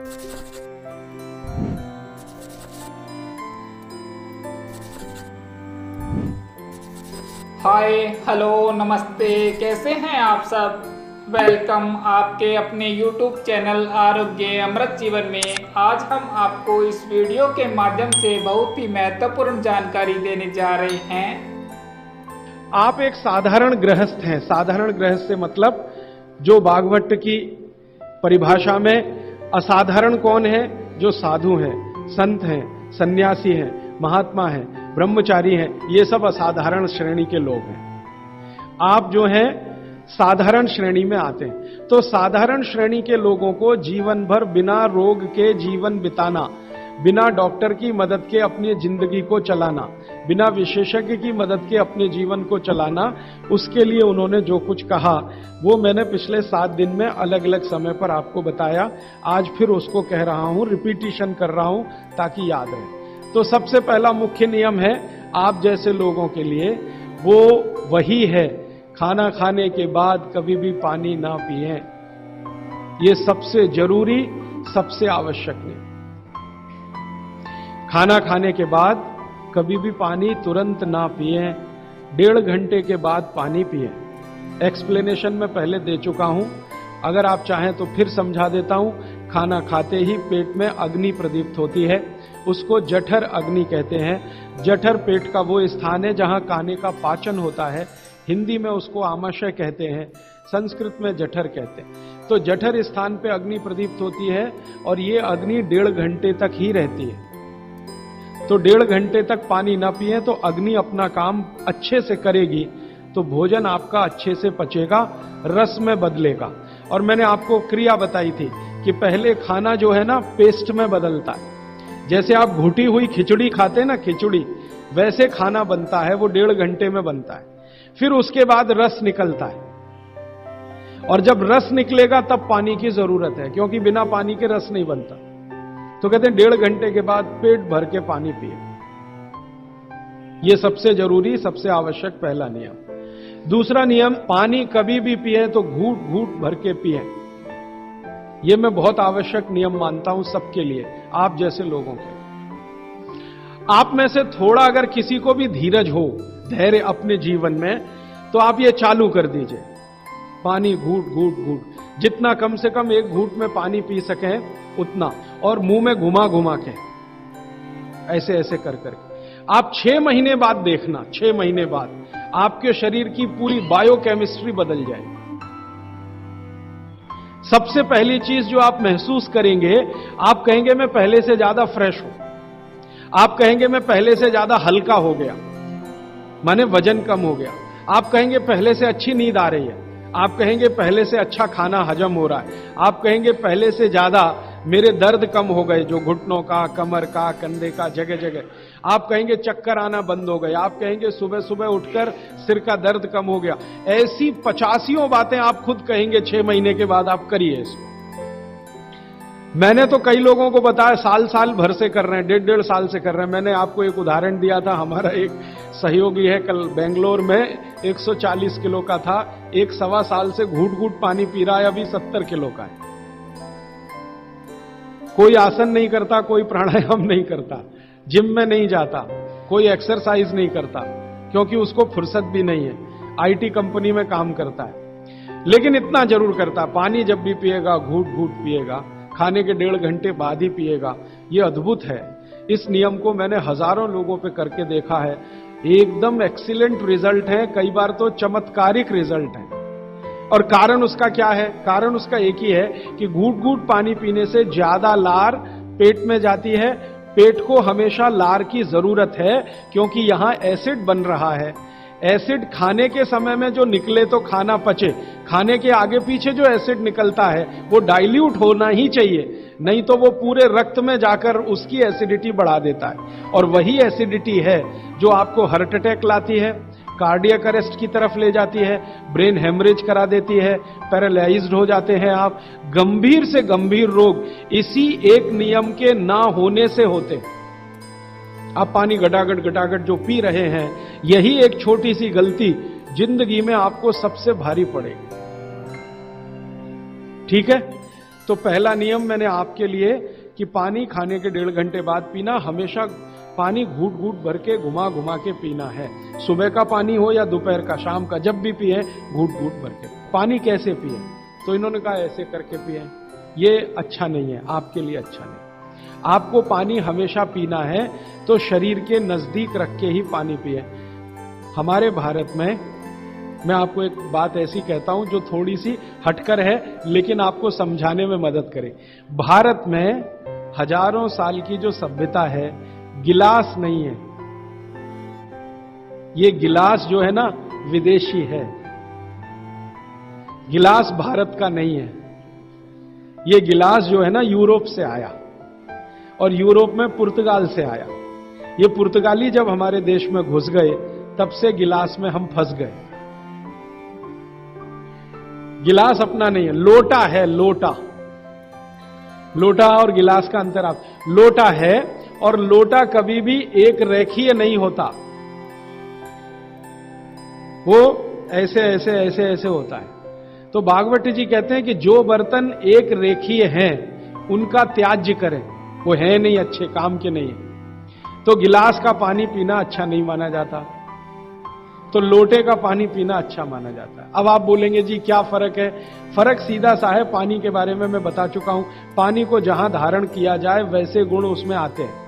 Hi hello नमस्ते, कैसे हैं आप सब। वेलकम आपके अपने YouTube चैनल आरोग्य अमृत जीवन में। आज हम आपको इस वीडियो के माध्यम से बहुत ही महत्वपूर्ण जानकारी देने जा रहे हैं। आप एक साधारण गृहस्थ हैं। साधारण गृहस्थ से मतलब जो भागवत की परिभाषा में असाधारण कौन है? जो साधु हैं, संत हैं, सन्यासी हैं, महात्मा हैं, ब्रह्मचारी हैं, ये सब असाधारण श्रेणी के लोग हैं। आप जो हैं साधारण श्रेणी में आते हैं। तो साधारण श्रेणी के लोगों को जीवन भर बिना रोग के जीवन बिताना, बिना डॉक्टर की मदद के अपनी जिंदगी को चलाना, बिना विशेषज्ञ की मदद के अपने जीवन को चलाना, उसके लिए उन्होंने जो कुछ कहा वो मैंने पिछले 7 दिन में अलग अलग समय पर आपको बताया। आज फिर उसको कह रहा हूं, रिपीटिशन कर रहा हूं ताकि याद रहे। तो सबसे पहला मुख्य नियम है आप जैसे लोगों के लिए, वो वही है, खाना खाने के बाद कभी भी पानी ना पिएं। ये सबसे जरूरी, सबसे आवश्यक नियम। खाना खाने के बाद कभी भी पानी तुरंत ना पिएं, 1.5 घंटे के बाद पानी पिएं। एक्सप्लेनेशन में पहले दे चुका हूं, अगर आप चाहें तो फिर समझा देता हूं। खाना खाते ही पेट में अग्नि प्रदीप्त होती है, उसको जठर अग्नि कहते हैं। जठर पेट का वो स्थान है जहां खाने का पाचन होता है। हिंदी में उसको आमाशय कहते हैं, संस्कृत में जठर कहते हैं। तो जठर स्थान पे अग्नि प्रदीप्त होती है और ये अग्नि 1.5 घंटे तक ही रहती है। तो 1.5 घंटे तक पानी ना पिए तो अग्नि अपना काम अच्छे से करेगी, तो भोजन आपका अच्छे से पचेगा, रस में बदलेगा। और मैंने आपको क्रिया बताई थी कि पहले खाना जो है ना पेस्ट में बदलता है। जैसे आप घुटी हुई खिचड़ी खाते हैं ना, खिचड़ी, वैसे खाना बनता है, वो 1.5 घंटे में बनता है। फिर उसके बाद रस निकलता है, और जब रस निकलेगा तब पानी की जरूरत है, क्योंकि बिना पानी के रस नहीं बनता। तो कहते हैं 1.5 घंटे के बाद पेट भर के पानी पिए। यह सबसे जरूरी, सबसे आवश्यक पहला नियम। दूसरा नियम, पानी कभी भी पिए तो घूट घूट भर के पिए। यह मैं बहुत आवश्यक नियम मानता हूं सबके लिए, आप जैसे लोगों के। आप में से थोड़ा अगर किसी को भी धीरज हो, धैर्य अपने जीवन में, तो आप ये चालू कर दीजिए, पानी घूट घूट घूट, जितना कम से कम 1 घूट में पानी पी सकें उतना, और मुंह में घुमा घुमा के, ऐसे ऐसे कर करके। आप 6 महीने बाद देखना, 6 महीने बाद आपके शरीर की पूरी बायोकेमिस्ट्री बदल जाएगी। सबसे पहली चीज जो आप महसूस करेंगे, आप कहेंगे मैं पहले से ज्यादा फ्रेश हूं, आप कहेंगे मैं पहले से ज्यादा हल्का हो गया, माने वजन कम हो गया। आप कहेंगे पहले से अच्छी नींद आ रही है, आप कहेंगे पहले से अच्छा खाना हजम हो रहा है, आप कहेंगे पहले से ज्यादा मेरे दर्द कम हो गए, जो घुटनों का, कमर का, कंधे का, जगह जगह। आप कहेंगे चक्कर आना बंद हो गए, आप कहेंगे सुबह सुबह उठकर सिर का दर्द कम हो गया। ऐसी 85 बातें आप खुद कहेंगे 6 महीने के बाद। आप करिए इसको। मैंने तो कई लोगों को बताया साल साल भर से कर रहे हैं, 1.5 साल से कर रहे हैं। मैंने आपको एक उदाहरण दिया था, हमारा एक सहयोगी है, कल बेंगलोर में 140 किलो का था, 1 साल से घूट घूट पानी पी रहा है, अभी 70 किलो का है। कोई आसन नहीं करता, कोई प्राणायाम नहीं करता, जिम में नहीं जाता, कोई एक्सरसाइज नहीं करता, क्योंकि उसको फुर्सत भी नहीं है, आईटी कंपनी में काम करता है। लेकिन इतना जरूर करता, पानी जब भी पिएगा घूट घूट पिएगा, खाने के 1.5 घंटे बाद ही पिएगा। यह अद्भुत है। इस नियम को मैंने हजारों लोगों पे करके देखा है, एकदम एक्सीलेंट रिजल्ट है, कई बार तो चमत्कारिक रिजल्ट है। और कारण उसका क्या है? कारण उसका एक ही है कि घूट घूट पानी पीने से ज्यादा लार पेट में जाती है। पेट को हमेशा लार की जरूरत है, क्योंकि यहां एसिड बन रहा है। एसिड खाने के समय में जो निकले तो खाना पचे, खाने के आगे पीछे जो एसिड निकलता है वो डाइल्यूट होना ही चाहिए, नहीं तो वो पूरे रक्त में जाकर उसकी एसिडिटी बढ़ा देता है। और वही एसिडिटी है जो आपको हार्ट अटैक लाती है, कार्डियक अरेस्ट की तरफ ले जाती है, ब्रेन हेमरेज करा देती है, पैरालाइज्ड हो जाते हैं आप। गंभीर से गंभीर रोग इसी एक नियम के ना होने से होते हैं। आप पानी गटागट गटागट जो पी रहे हैं, यही एक छोटी सी गलती जिंदगी में आपको सबसे भारी पड़ेगी। ठीक है? तो पहला नियम मैंने आपके लिए कि पानी खाने के 1.5 घंटे बाद पीना, हमेशा पानी घूट घूट भर के घुमा घुमा के पीना है। सुबह का पानी हो या दोपहर का, शाम का, जब भी पिए घूट घूट भर के। पानी कैसे पिए? तो इन्होंने कहा ऐसे करके पिए। ये अच्छा नहीं है, आपके लिए अच्छा नहीं। आपको पानी हमेशा पीना है तो शरीर के नजदीक रख के ही पानी पिए। हमारे भारत में, मैं आपको एक बात ऐसी कहता हूं जो थोड़ी सी हटकर है लेकिन आपको समझाने में मदद करे। भारत में हजारों साल की जो सभ्यता है, गिलास नहीं है। ये गिलास जो है ना, विदेशी है। गिलास भारत का नहीं है। ये गिलास जो है ना, यूरोप से आया, और यूरोप में पुर्तगाल से आया। ये पुर्तगाली जब हमारे देश में घुस गए, तब से गिलास में हम फंस गए। गिलास अपना नहीं है, लोटा है। लोटा, लोटा और गिलास का अंतर आप, लोटा है, और लोटा कभी भी एक रेखीय नहीं होता। वो ऐसे ऐसे ऐसे ऐसे होता है। तो भागवत जी कहते हैं कि जो बर्तन एक रेखीय हैं उनका त्याज्य करें, वो है नहीं, अच्छे काम के नहीं है। तो गिलास का पानी पीना अच्छा नहीं माना जाता, तो लोटे का पानी पीना अच्छा माना जाता है। अब आप बोलेंगे जी क्या फर्क है? फर्क सीधा सा है। पानी के बारे में मैं बता चुका हूं। पानी को जहां धारण किया जाए वैसे गुण उसमें आते हैं।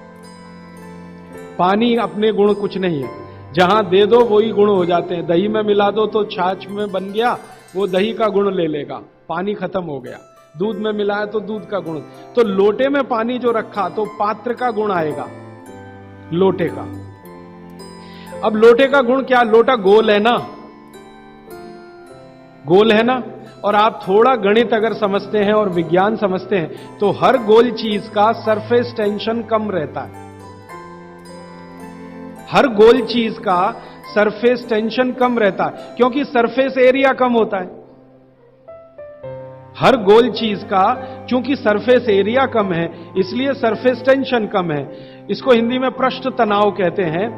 पानी अपने गुण कुछ नहीं है, जहां दे दो वही गुण हो जाते हैं। दही में मिला दो तो छाछ में बन गया, वो दही का गुण ले लेगा, पानी खत्म हो गया। दूध में मिलाया तो दूध का गुण। तो लोटे में पानी जो रखा तो पात्र का गुण आएगा, लोटे का। अब लोटे का गुण क्या? लोटा गोल है ना, गोल है ना। और आप थोड़ा गणित अगर समझते हैं और विज्ञान समझते हैं तो हर गोल चीज का सरफेस टेंशन कम रहता है। हर गोल चीज का सरफेस टेंशन कम रहता है, क्योंकि सरफेस एरिया कम होता है। हर गोल चीज का चूंकि सरफेस एरिया कम है, इसलिए सरफेस टेंशन कम है। इसको हिंदी में पृष्ठ तनाव कहते हैं।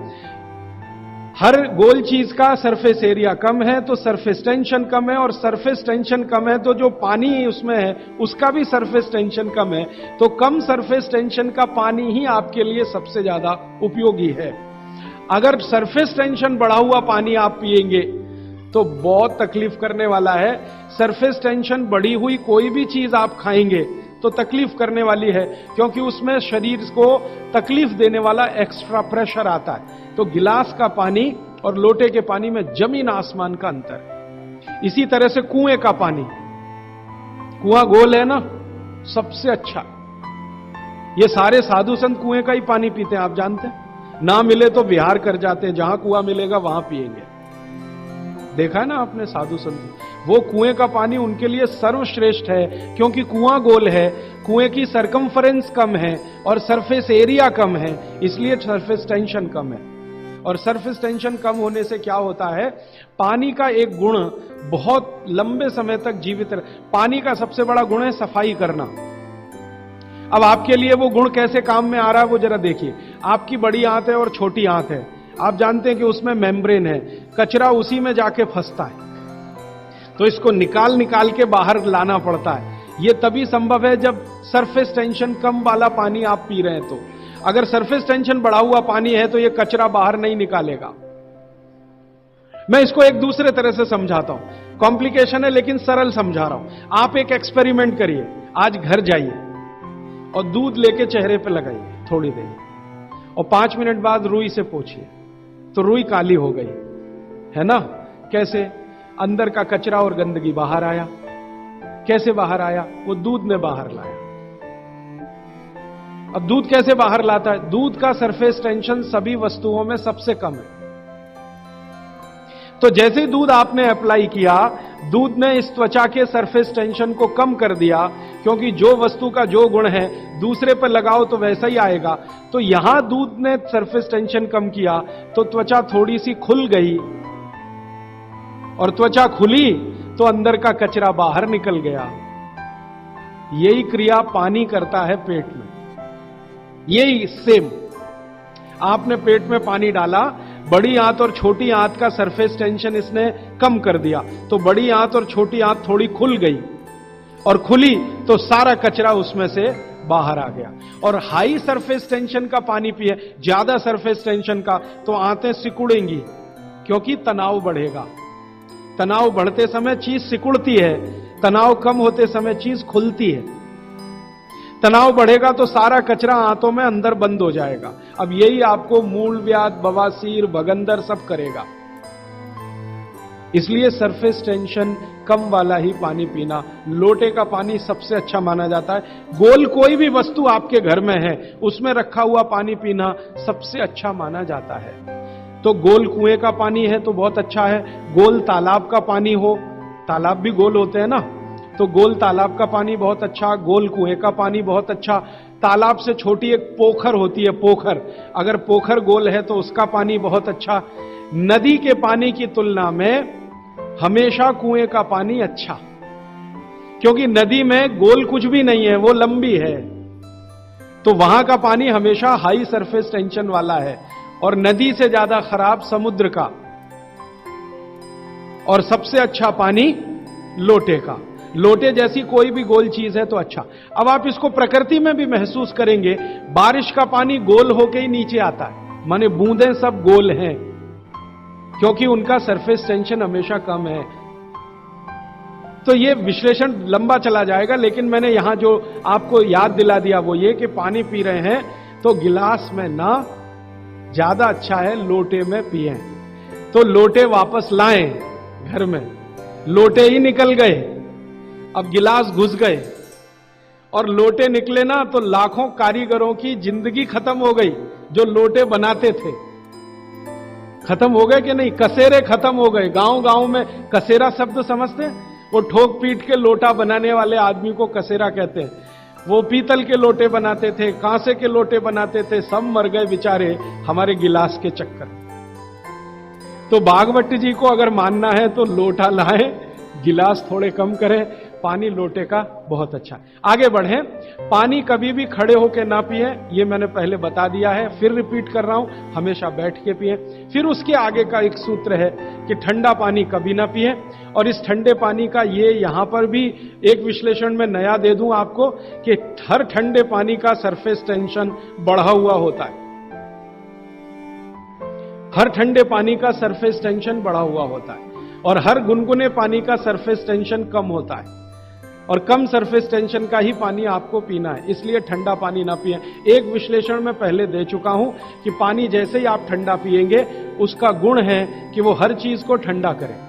हर गोल चीज का सरफेस एरिया कम है तो सरफेस टेंशन कम है, और सरफेस टेंशन कम है तो जो पानी उसमें है उसका भी सरफेस टेंशन कम है। तो कम सरफेस टेंशन का पानी ही आपके लिए सबसे ज्यादा उपयोगी है। अगर सरफेस टेंशन बढ़ा हुआ पानी आप पिएंगे तो बहुत तकलीफ करने वाला है। सरफेस टेंशन बढ़ी हुई कोई भी चीज आप खाएंगे तो तकलीफ करने वाली है, क्योंकि उसमें शरीर को तकलीफ देने वाला एक्स्ट्रा प्रेशर आता है। तो गिलास का पानी और लोटे के पानी में जमीन आसमान का अंतर। इसी तरह से कुएं का पानी, कुआं गोल है ना, सबसे अच्छा। ये सारे साधु संत कुएं का ही पानी पीते हैं, आप जानते हैं। ना मिले तो विहार कर जाते हैं, जहां कुआं मिलेगा वहां पिएंगे। देखा है ना आपने साधु संत, वो कुएं का पानी उनके लिए सर्वश्रेष्ठ है, क्योंकि कुआं गोल है, कुएं की सरकमफरेंस कम है और सरफेस एरिया कम है, इसलिए सरफेस टेंशन कम है। और सरफेस टेंशन कम होने से क्या होता है? पानी का एक गुण बहुत लंबे समय तक जीवित पानी का सबसे बड़ा गुण है सफाई करना। अब आपके लिए वो गुण कैसे काम में आ रहा है वो जरा देखिए। आपकी बड़ी आंत है और छोटी आंत है, आप जानते हैं कि उसमें मेम्ब्रेन है, कचरा उसी में जाके फंसता है, तो इसको निकाल निकाल के बाहर लाना पड़ता है। ये तभी संभव है जब सरफेस टेंशन कम वाला पानी आप पी रहे हैं। तो अगर सरफेस टेंशन बढ़ा हुआ पानी है तो ये कचरा बाहर नहीं निकालेगा। मैं इसको एक दूसरे तरह से समझाता हूं, कॉम्प्लिकेशन है लेकिन सरल समझा रहा हूं। आप एक एक्सपेरिमेंट करिए, आज घर जाइए और दूध लेके चेहरे पे लगाइए थोड़ी देर, और 5 मिनट बाद रुई से पोंछिए, तो रुई काली हो गई है ना। कैसे? अंदर का कचरा और गंदगी बाहर आया। कैसे बाहर आया? वो दूध ने बाहर लाया। अब दूध कैसे बाहर लाता है? दूध का सरफेस टेंशन सभी वस्तुओं में सबसे कम है। तो जैसे ही दूध आपने अप्लाई किया, दूध ने इस त्वचा के सरफेस टेंशन को कम कर दिया, क्योंकि जो वस्तु का जो गुण है दूसरे पर लगाओ तो वैसा ही आएगा। तो यहां दूध ने सरफेस टेंशन कम किया तो त्वचा थोड़ी सी खुल गई, और त्वचा खुली तो अंदर का कचरा बाहर निकल गया। यही क्रिया पानी करता है पेट में। यही सेम, आपने पेट में पानी डाला, बड़ी आंत और छोटी आंत का सरफेस टेंशन इसने कम कर दिया, तो बड़ी आंत और छोटी आंत थोड़ी खुल गई। और खुली तो सारा कचरा उसमें से बाहर आ गया। और हाई सरफेस टेंशन का पानी पिए, ज्यादा सरफेस टेंशन का, तो आंतें सिकुड़ेंगी क्योंकि तनाव बढ़ेगा। तनाव बढ़ते समय चीज सिकुड़ती है, तनाव कम होते समय चीज खुलती है। तनाव बढ़ेगा तो सारा कचरा आंतों में अंदर बंद हो जाएगा। अब यही आपको मूलव्याध, बवासीर, भगंदर सब करेगा। इसलिए सरफेस टेंशन कम वाला ही पानी पीना। लोटे का पानी सबसे अच्छा माना जाता है। गोल कोई भी वस्तु आपके घर में है उसमें रखा हुआ पानी पीना सबसे अच्छा माना जाता है। तो गोल कुएं का पानी है तो बहुत अच्छा है। गोल तालाब का पानी हो, तालाब भी गोल होते हैं ना, तो गोल तालाब का पानी बहुत अच्छा, गोल कुएं का पानी बहुत अच्छा। तालाब से छोटी एक पोखर होती है, पोखर, अगर पोखर गोल है तो उसका पानी बहुत अच्छा। नदी के पानी की तुलना में हमेशा कुएं का पानी अच्छा, क्योंकि नदी में गोल कुछ भी नहीं है, वो लंबी है, तो वहां का पानी हमेशा हाई सरफेस टेंशन वाला है। और नदी से ज्यादा खराब समुद्र का। और सबसे अच्छा पानी लोटे का। लोटे जैसी कोई भी गोल चीज है तो अच्छा। अब आप इसको प्रकृति में भी महसूस करेंगे, बारिश का पानी गोल होके ही नीचे आता है, माने बूंदें सब गोल हैं, क्योंकि उनका सरफेस टेंशन हमेशा कम है। तो ये विश्लेषण लंबा चला जाएगा, लेकिन मैंने यहां जो आपको याद दिला दिया वो ये कि पानी पी रहे हैं तो गिलास में ना, ज्यादा अच्छा है लोटे में पिए। तो लोटे वापस लाएं घर में, लोटे ही निकल गए, अब गिलास घुस गए और लोटे निकले ना तो लाखों कारीगरों की जिंदगी खत्म हो गई जो लोटे बनाते थे। खत्म हो गए कि नहीं? कसेरे खत्म हो गए। गांव गांव में कसेरा शब्द समझते हैं? वो ठोक पीट के लोटा बनाने वाले आदमी को कसेरा कहते हैं। वो पीतल के लोटे बनाते थे, कांसे के लोटे बनाते थे, सब मर गए बेचारे हमारे गिलास के चक्कर। तो भागवत जी को अगर मानना है तो लोटा लाएं, गिलास थोड़े कम करें, पानी लोटे का बहुत अच्छा। आगे बढ़ें। पानी कभी भी खड़े होकर ना पिए, ये मैंने पहले बता दिया है, फिर रिपीट कर रहा हूं, हमेशा बैठ के पिए। फिर उसके आगे का एक सूत्र है कि ठंडा पानी कभी ना पिए। और इस ठंडे पानी का ये यहां पर भी एक विश्लेषण में नया दे दूं आपको कि हर ठंडे पानी का सरफेस टेंशन बढ़ा हुआ होता है। हर ठंडे पानी का सरफेस टेंशन बढ़ा हुआ होता है और हर गुनगुने पानी का सरफेस टेंशन कम होता है। और कम सरफेस टेंशन का ही पानी आपको पीना है, इसलिए ठंडा पानी ना पिए। एक विश्लेषण में पहले दे चुका हूं कि पानी जैसे ही आप ठंडा पिएंगे उसका गुण है कि वो हर चीज को ठंडा करे।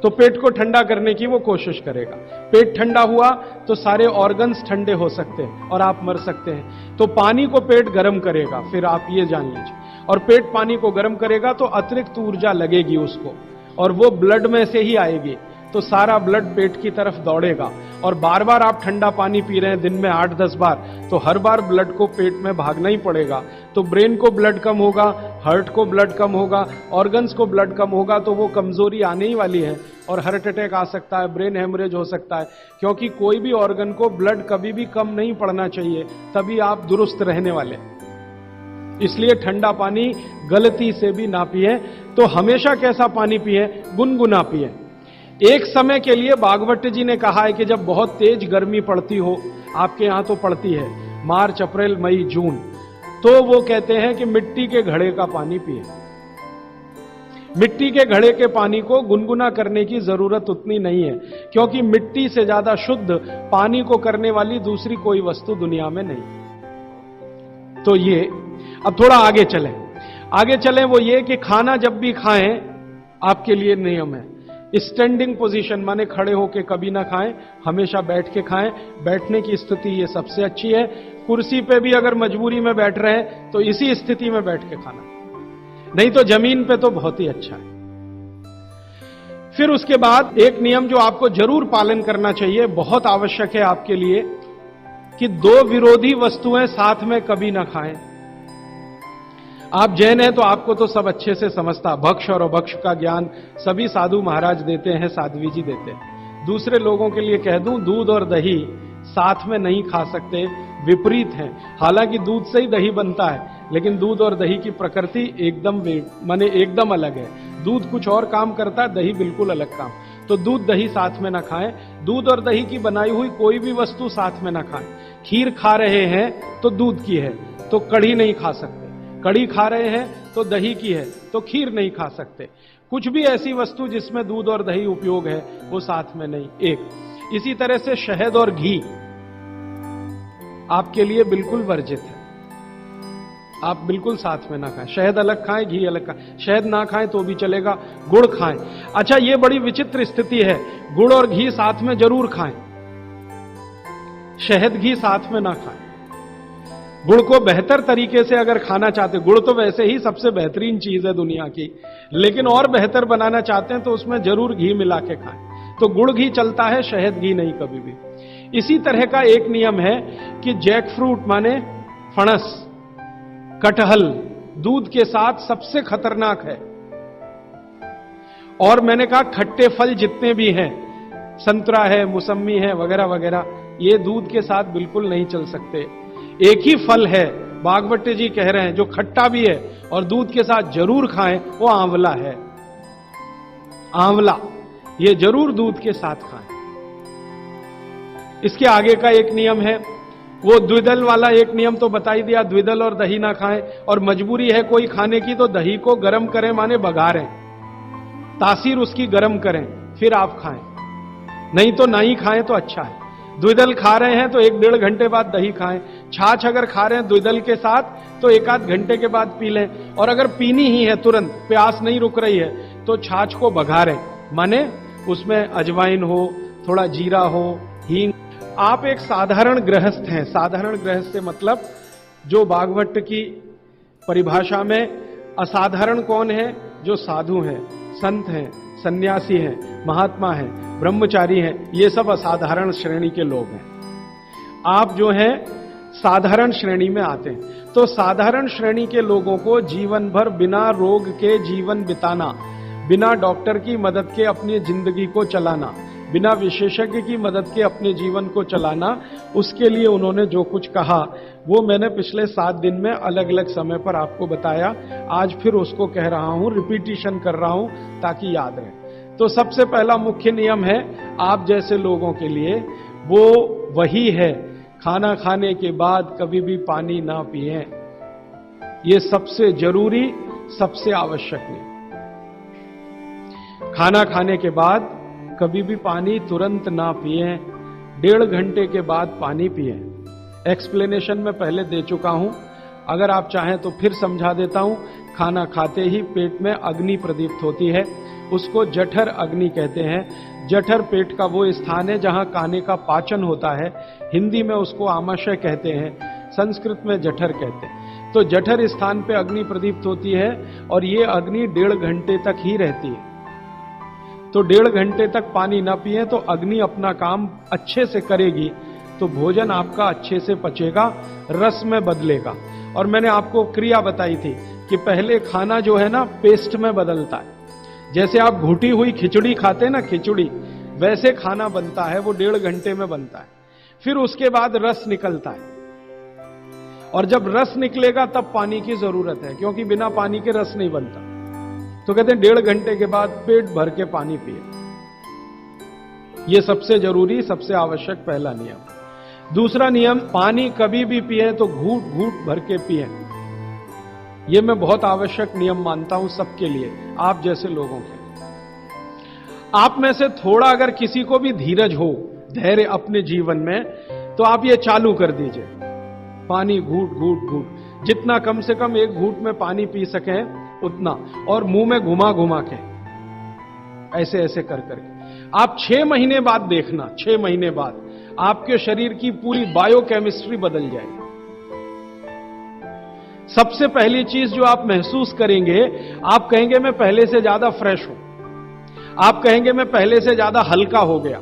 तो पेट को ठंडा करने की वो कोशिश करेगा। पेट ठंडा हुआ तो सारे ऑर्गन्स ठंडे हो सकते हैं और आप मर सकते हैं। तो पानी को पेट गर्म करेगा, फिर आप ये जान लीजिए। और पेट पानी को गर्म करेगा तो अतिरिक्त ऊर्जा लगेगी उसको, और वो ब्लड में से ही आएगी। तो सारा ब्लड पेट की तरफ दौड़ेगा। और बार बार आप ठंडा पानी पी रहे हैं दिन में 8-10 बार, तो हर बार ब्लड को पेट में भागना ही पड़ेगा। तो ब्रेन को ब्लड कम होगा, हार्ट को ब्लड कम होगा, ऑर्गन्स को ब्लड कम होगा, तो वो कमजोरी आने ही वाली है और हार्ट अटैक आ सकता है, ब्रेन हेमरेज हो सकता है। क्योंकि कोई भी ऑर्गन को ब्लड कभी भी कम नहीं पड़ना चाहिए, तभी आप दुरुस्त रहने वाले। इसलिए ठंडा पानी गलती से भी ना पिए। तो हमेशा कैसा पानी पिए? गुनगुना पिए। एक समय के लिए भागवत जी ने कहा है कि जब बहुत तेज गर्मी पड़ती हो, आपके यहां तो पड़ती है मार्च, अप्रैल, मई, जून, तो वो कहते हैं कि मिट्टी के घड़े का पानी पिए। मिट्टी के घड़े के पानी को गुनगुना करने की जरूरत उतनी नहीं है, क्योंकि मिट्टी से ज्यादा शुद्ध पानी को करने वाली दूसरी कोई वस्तु दुनिया में नहीं। तो ये अब थोड़ा आगे चलें वो ये कि खाना जब भी खाएं, आपके लिए नियम है स्टैंडिंग पोजीशन, माने खड़े होके कभी ना खाएं, हमेशा बैठ के खाएं। बैठने की स्थिति ये सबसे अच्छी है। कुर्सी पे भी अगर मजबूरी में बैठ रहे हैं तो इसी स्थिति में बैठ के खाना, नहीं तो जमीन पे तो बहुत ही अच्छा है। फिर उसके बाद एक नियम जो आपको जरूर पालन करना चाहिए, बहुत आवश्यक है आपके लिए, कि दो विरोधी वस्तुएं साथ में कभी ना खाएं। आप जैन हैं तो आपको तो सब अच्छे से समझता, भक्ष और अभक्ष का ज्ञान सभी साधु महाराज देते हैं, साध्वी जी देते हैं। दूसरे लोगों के लिए कह दूं, दूध और दही साथ में नहीं खा सकते, विपरीत हैं। हालांकि दूध से ही दही बनता है, लेकिन दूध और दही की प्रकृति एकदम अलग है। दूध कुछ और काम करता है, दही बिल्कुल अलग काम। तो दूध दही साथ में ना खाएं। दूध और दही की बनाई हुई कोई भी वस्तु साथ में ना खाएं। खीर खा रहे हैं तो दूध की है तो कढ़ी नहीं खा सकते, कढ़ी खा रहे हैं तो दही की है तो खीर नहीं खा सकते। कुछ भी ऐसी वस्तु जिसमें दूध और दही उपयोग है वो साथ में नहीं। एक इसी तरह से शहद और घी आपके लिए बिल्कुल वर्जित है, आप बिल्कुल साथ में ना खाएं। शहद अलग खाएं, घी अलग खाएं। शहद ना खाएं तो भी चलेगा, गुड़ खाएं। अच्छा, ये बड़ी विचित्र स्थिति है, गुड़ और घी साथ में जरूर खाएं, शहद घी साथ में ना खाएं। गुड़ को बेहतर तरीके से अगर खाना चाहते, गुड़ तो वैसे ही सबसे बेहतरीन चीज है दुनिया की, लेकिन और बेहतर बनाना चाहते हैं तो उसमें जरूर घी मिला के खाएं। तो गुड़ घी चलता है, शहद घी नहीं कभी भी। इसी तरह का एक नियम है कि जैक फ्रूट माने फणस, कटहल दूध के साथ सबसे खतरनाक है। और मैंने कहा खट्टे फल जितने भी हैं, संतरा है, मौसम्मी है, वगैरह वगैरह, ये दूध के साथ बिल्कुल नहीं चल सकते। एक ही फल है, बागवटे जी कह रहे हैं, जो खट्टा भी है और दूध के साथ जरूर खाएं, वो आंवला है। आंवला ये जरूर दूध के साथ खाएं। इसके आगे का एक नियम है, वो द्विदल वाला एक नियम तो बता ही दिया, द्विदल और दही ना खाएं। और मजबूरी है कोई खाने की तो दही को गर्म करें, माने बघारें, तासीर उसकी गर्म करें, फिर आप खाएं, नहीं तो ना ही खाएं तो अच्छा है। द्विदल खा रहे हैं तो 1-1.5 घंटे बाद दही खाएं। छाछ अगर खा रहे हैं द्विदल के साथ तो 1-8 घंटे के बाद पी लें। और अगर पीनी ही है, तुरंत प्यास नहीं रुक रही है, तो छाछ को बघारें, माने उसमें अजवाइन हो, थोड़ा जीरा हो, हींग। आप एक साधारण गृहस्थ हैं। साधारण गृहस्थ से मतलब जो भागवत की परिभाषा में असाधारण कौन है? जो साधु हैं, संत हैं, सन्यासी हैं, महात्मा हैं, ब्रह्मचारी हैं, ये सब असाधारण श्रेणी के लोग हैं। आप जो हैं साधारण श्रेणी में आते हैं। तो साधारण श्रेणी के लोगों को जीवन भर बिना रोग के जीवन बिताना, बिना डॉक्टर की मदद के अपनी जिंदगी को चलाना, बिना विशेषज्ञ की मदद के अपने जीवन को चलाना, उसके लिए उन्होंने जो कुछ कहा वो मैंने पिछले 7 दिन में अलग अलग समय पर आपको बताया। आज फिर उसको कह रहा हूं, रिपीटिशन कर रहा हूं ताकि याद रहे। तो सबसे पहला मुख्य नियम है आप जैसे लोगों के लिए, वो वही है, खाना खाने के बाद कभी भी पानी ना पिएं। ये सबसे जरूरी, सबसे आवश्यक नियम। खाना खाने के बाद कभी भी पानी तुरंत ना पिएं, 1.5 घंटे के बाद पानी पिएं। एक्सप्लेनेशन में पहले दे चुका हूं, अगर आप चाहें तो फिर समझा देता हूं। खाना खाते ही पेट में अग्नि प्रदीप्त होती है, उसको जठर अग्नि कहते हैं। जठर पेट का वो स्थान है जहां खाने का पाचन होता है। हिंदी में उसको आमाशय कहते हैं, संस्कृत में जठर कहते हैं। तो जठर स्थान पे अग्नि प्रदीप्त होती है और ये अग्नि 1.5 घंटे तक ही रहती है। तो 1.5 घंटे तक पानी ना पिए तो अग्नि अपना काम अच्छे से करेगी, तो भोजन आपका अच्छे से पचेगा, रस में बदलेगा। और मैंने आपको क्रिया बताई थी कि पहले खाना जो है ना पेस्ट में बदलता है। जैसे आप घुटी हुई खिचड़ी खाते हैं ना, खिचड़ी, वैसे खाना बनता है, वो 1.5 घंटे में बनता है। फिर उसके बाद रस निकलता है, और जब रस निकलेगा तब पानी की जरूरत है, क्योंकि बिना पानी के रस नहीं बनता। तो कहते हैं 1.5 घंटे के बाद पेट भर के पानी पिए। यह सबसे जरूरी, सबसे आवश्यक पहला नियम। दूसरा नियम, पानी कभी भी पिए तो घूट घूट भर के पिए। यह मैं बहुत आवश्यक नियम मानता हूं सबके लिए, आप जैसे लोगों के। आप में से थोड़ा अगर किसी को भी धीरज हो, धैर्य अपने जीवन में, तो आप ये चालू कर दीजिए, पानी घूट घूट घूट, जितना कम से कम 1 घूट में पानी पी सकें उतना, और मुंह में घुमा घुमा के, ऐसे ऐसे कर करके। आप 6 महीने बाद देखना, 6 महीने बाद आपके शरीर की पूरी बायोकेमिस्ट्री बदल जाएगी। सबसे पहली चीज जो आप महसूस करेंगे, आप कहेंगे मैं पहले से ज्यादा फ्रेश हूं, आप कहेंगे मैं पहले से ज्यादा हल्का हो गया,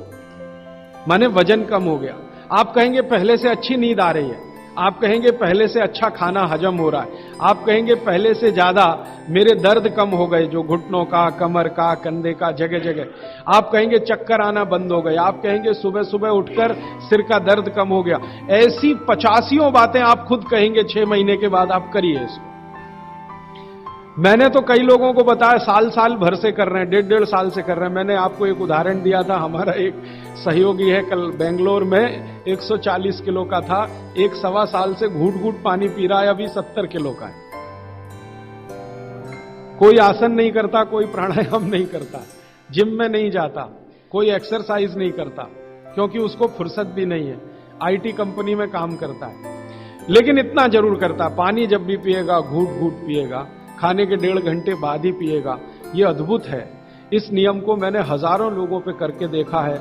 माने वजन कम हो गया, आप कहेंगे पहले से अच्छी नींद आ रही है, आप कहेंगे पहले से अच्छा खाना हजम हो रहा है, आप कहेंगे पहले से ज्यादा मेरे दर्द कम हो गए, जो घुटनों का, कमर का, कंधे का, जगह जगह, आप कहेंगे चक्कर आना बंद हो गए, आप कहेंगे सुबह सुबह उठकर सिर का दर्द कम हो गया। ऐसी 85 बातें आप खुद कहेंगे 6 महीने के बाद। आप करिए इसको। मैंने तो कई लोगों को बताया साल साल भर से कर रहे हैं, 1.5 साल से कर रहे हैं। मैंने आपको एक उदाहरण दिया था, हमारा एक सहयोगी है, कल बेंगलोर में 140 किलो का था, 1 सवा साल से घूट घूट पानी पी रहा है, अभी 70 किलो का है। कोई आसन नहीं करता, कोई प्राणायाम नहीं करता, जिम में नहीं जाता, कोई एक्सरसाइज नहीं करता, क्योंकि उसको फुर्सत भी नहीं है, आईटी कंपनी में काम करता है। लेकिन इतना जरूर करता, पानी जब भी पिएगा घूट घूट पिएगा, खाने के 1.5 घंटे बाद ही पिएगा। ये अद्भुत है। इस नियम को मैंने हजारों लोगों पे करके देखा है,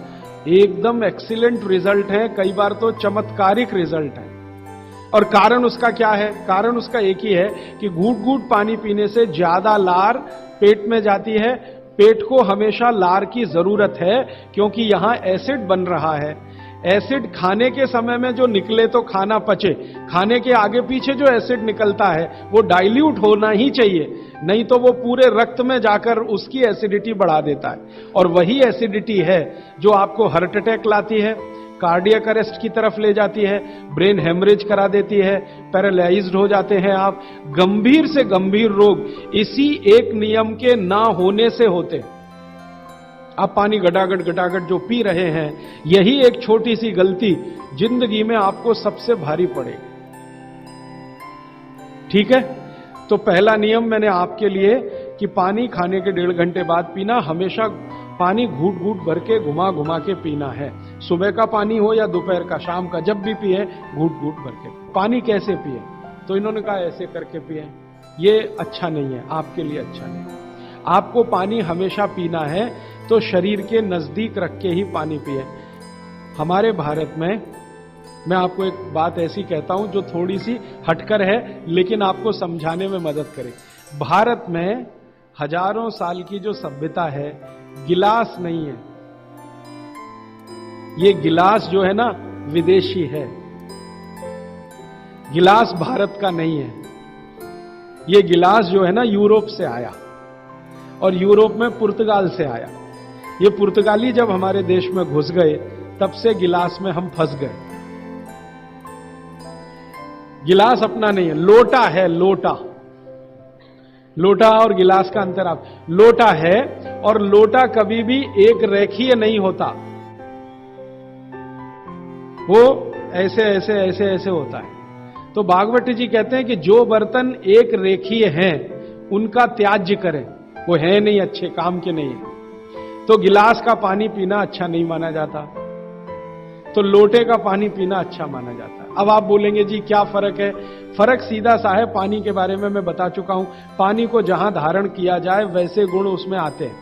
एकदम एक्सीलेंट रिजल्ट है, कई बार तो चमत्कारिक रिजल्ट है। और कारण उसका क्या है? कारण उसका एक ही है कि घूट घूट पानी पीने से ज्यादा लार पेट में जाती है। पेट को हमेशा लार की जरूरत है, क्योंकि यहां एसिड बन रहा है। एसिड खाने के समय में जो निकले तो खाना पचे, खाने के आगे पीछे जो एसिड निकलता है वो डाइल्यूट होना ही चाहिए, नहीं तो वो पूरे रक्त में जाकर उसकी एसिडिटी बढ़ा देता है। और वही एसिडिटी है जो आपको हार्ट अटैक लाती है, कार्डियक अरेस्ट की तरफ ले जाती है, ब्रेन हेमरेज करा देती है, पैरालाइज्ड हो जाते हैं आप। गंभीर से गंभीर रोग इसी एक नियम के ना होने से होते हैं। आप पानी गटागट जो पी रहे हैं, यही एक छोटी सी गलती जिंदगी में आपको सबसे भारी पड़ेगी। ठीक है? तो पहला नियम मैंने आपके लिए कि पानी खाने के 1.5 घंटे बाद पीना, हमेशा पानी घूट घूट भर के घुमा घुमा के पीना है। सुबह का पानी हो या दोपहर का, शाम का, जब भी पिए घूट घूट भर के। पानी कैसे पिए? तो इन्होंने कहा ऐसे करके पिए। ये अच्छा नहीं है, आपके लिए अच्छा नहीं है। आपको पानी हमेशा पीना है तो शरीर के नजदीक रख के ही पानी पिए। हमारे भारत में, मैं आपको एक बात ऐसी कहता हूं जो थोड़ी सी हटकर है, लेकिन आपको समझाने में मदद करे। भारत में हजारों साल की जो सभ्यता है, गिलास नहीं है। ये गिलास जो है ना, विदेशी है। गिलास भारत का नहीं है। ये गिलास जो है ना, यूरोप से आया, और यूरोप में पुर्तगाल से आया। ये पुर्तगाली जब हमारे देश में घुस गए, तब से गिलास में हम फंस गए। गिलास अपना नहीं है, लोटा है। लोटा, लोटा और गिलास का अंतर आप, लोटा है, और लोटा कभी भी एक रेखीय नहीं होता, वो ऐसे ऐसे ऐसे ऐसे होता है। तो भागवत जी कहते हैं कि जो बर्तन एक रेखीय हैं उनका त्याज्य करें, वो है नहीं अच्छे, काम के नहीं है। तो गिलास का पानी पीना अच्छा नहीं माना जाता, तो लोटे का पानी पीना अच्छा माना जाता है। अब आप बोलेंगे जी क्या फर्क है? फर्क सीधा सा है, पानी के बारे में मैं बता चुका हूं। पानी को जहां धारण किया जाए वैसे गुण उसमें आते हैं।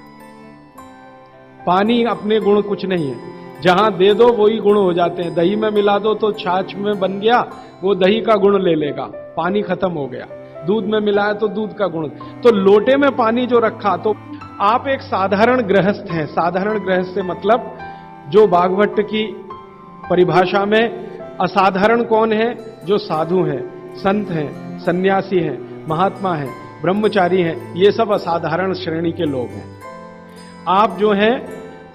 पानी अपने गुण कुछ नहीं है, जहां दे दो वही गुण हो जाते हैं। दही में मिला दो तो छाछ में बन गया, वो दही का गुण ले लेगा, पानी खत्म हो गया। दूध में मिलाया तो दूध का गुण। तो लोटे में पानी जो रखा, तो आप एक साधारण गृहस्थ हैं। साधारण गृहस्थ से मतलब जो भागवत की परिभाषा में असाधारण कौन है? जो साधु हैं, संत हैं, सन्यासी हैं, महात्मा हैं, ब्रह्मचारी हैं, ये सब असाधारण श्रेणी के लोग हैं। आप जो हैं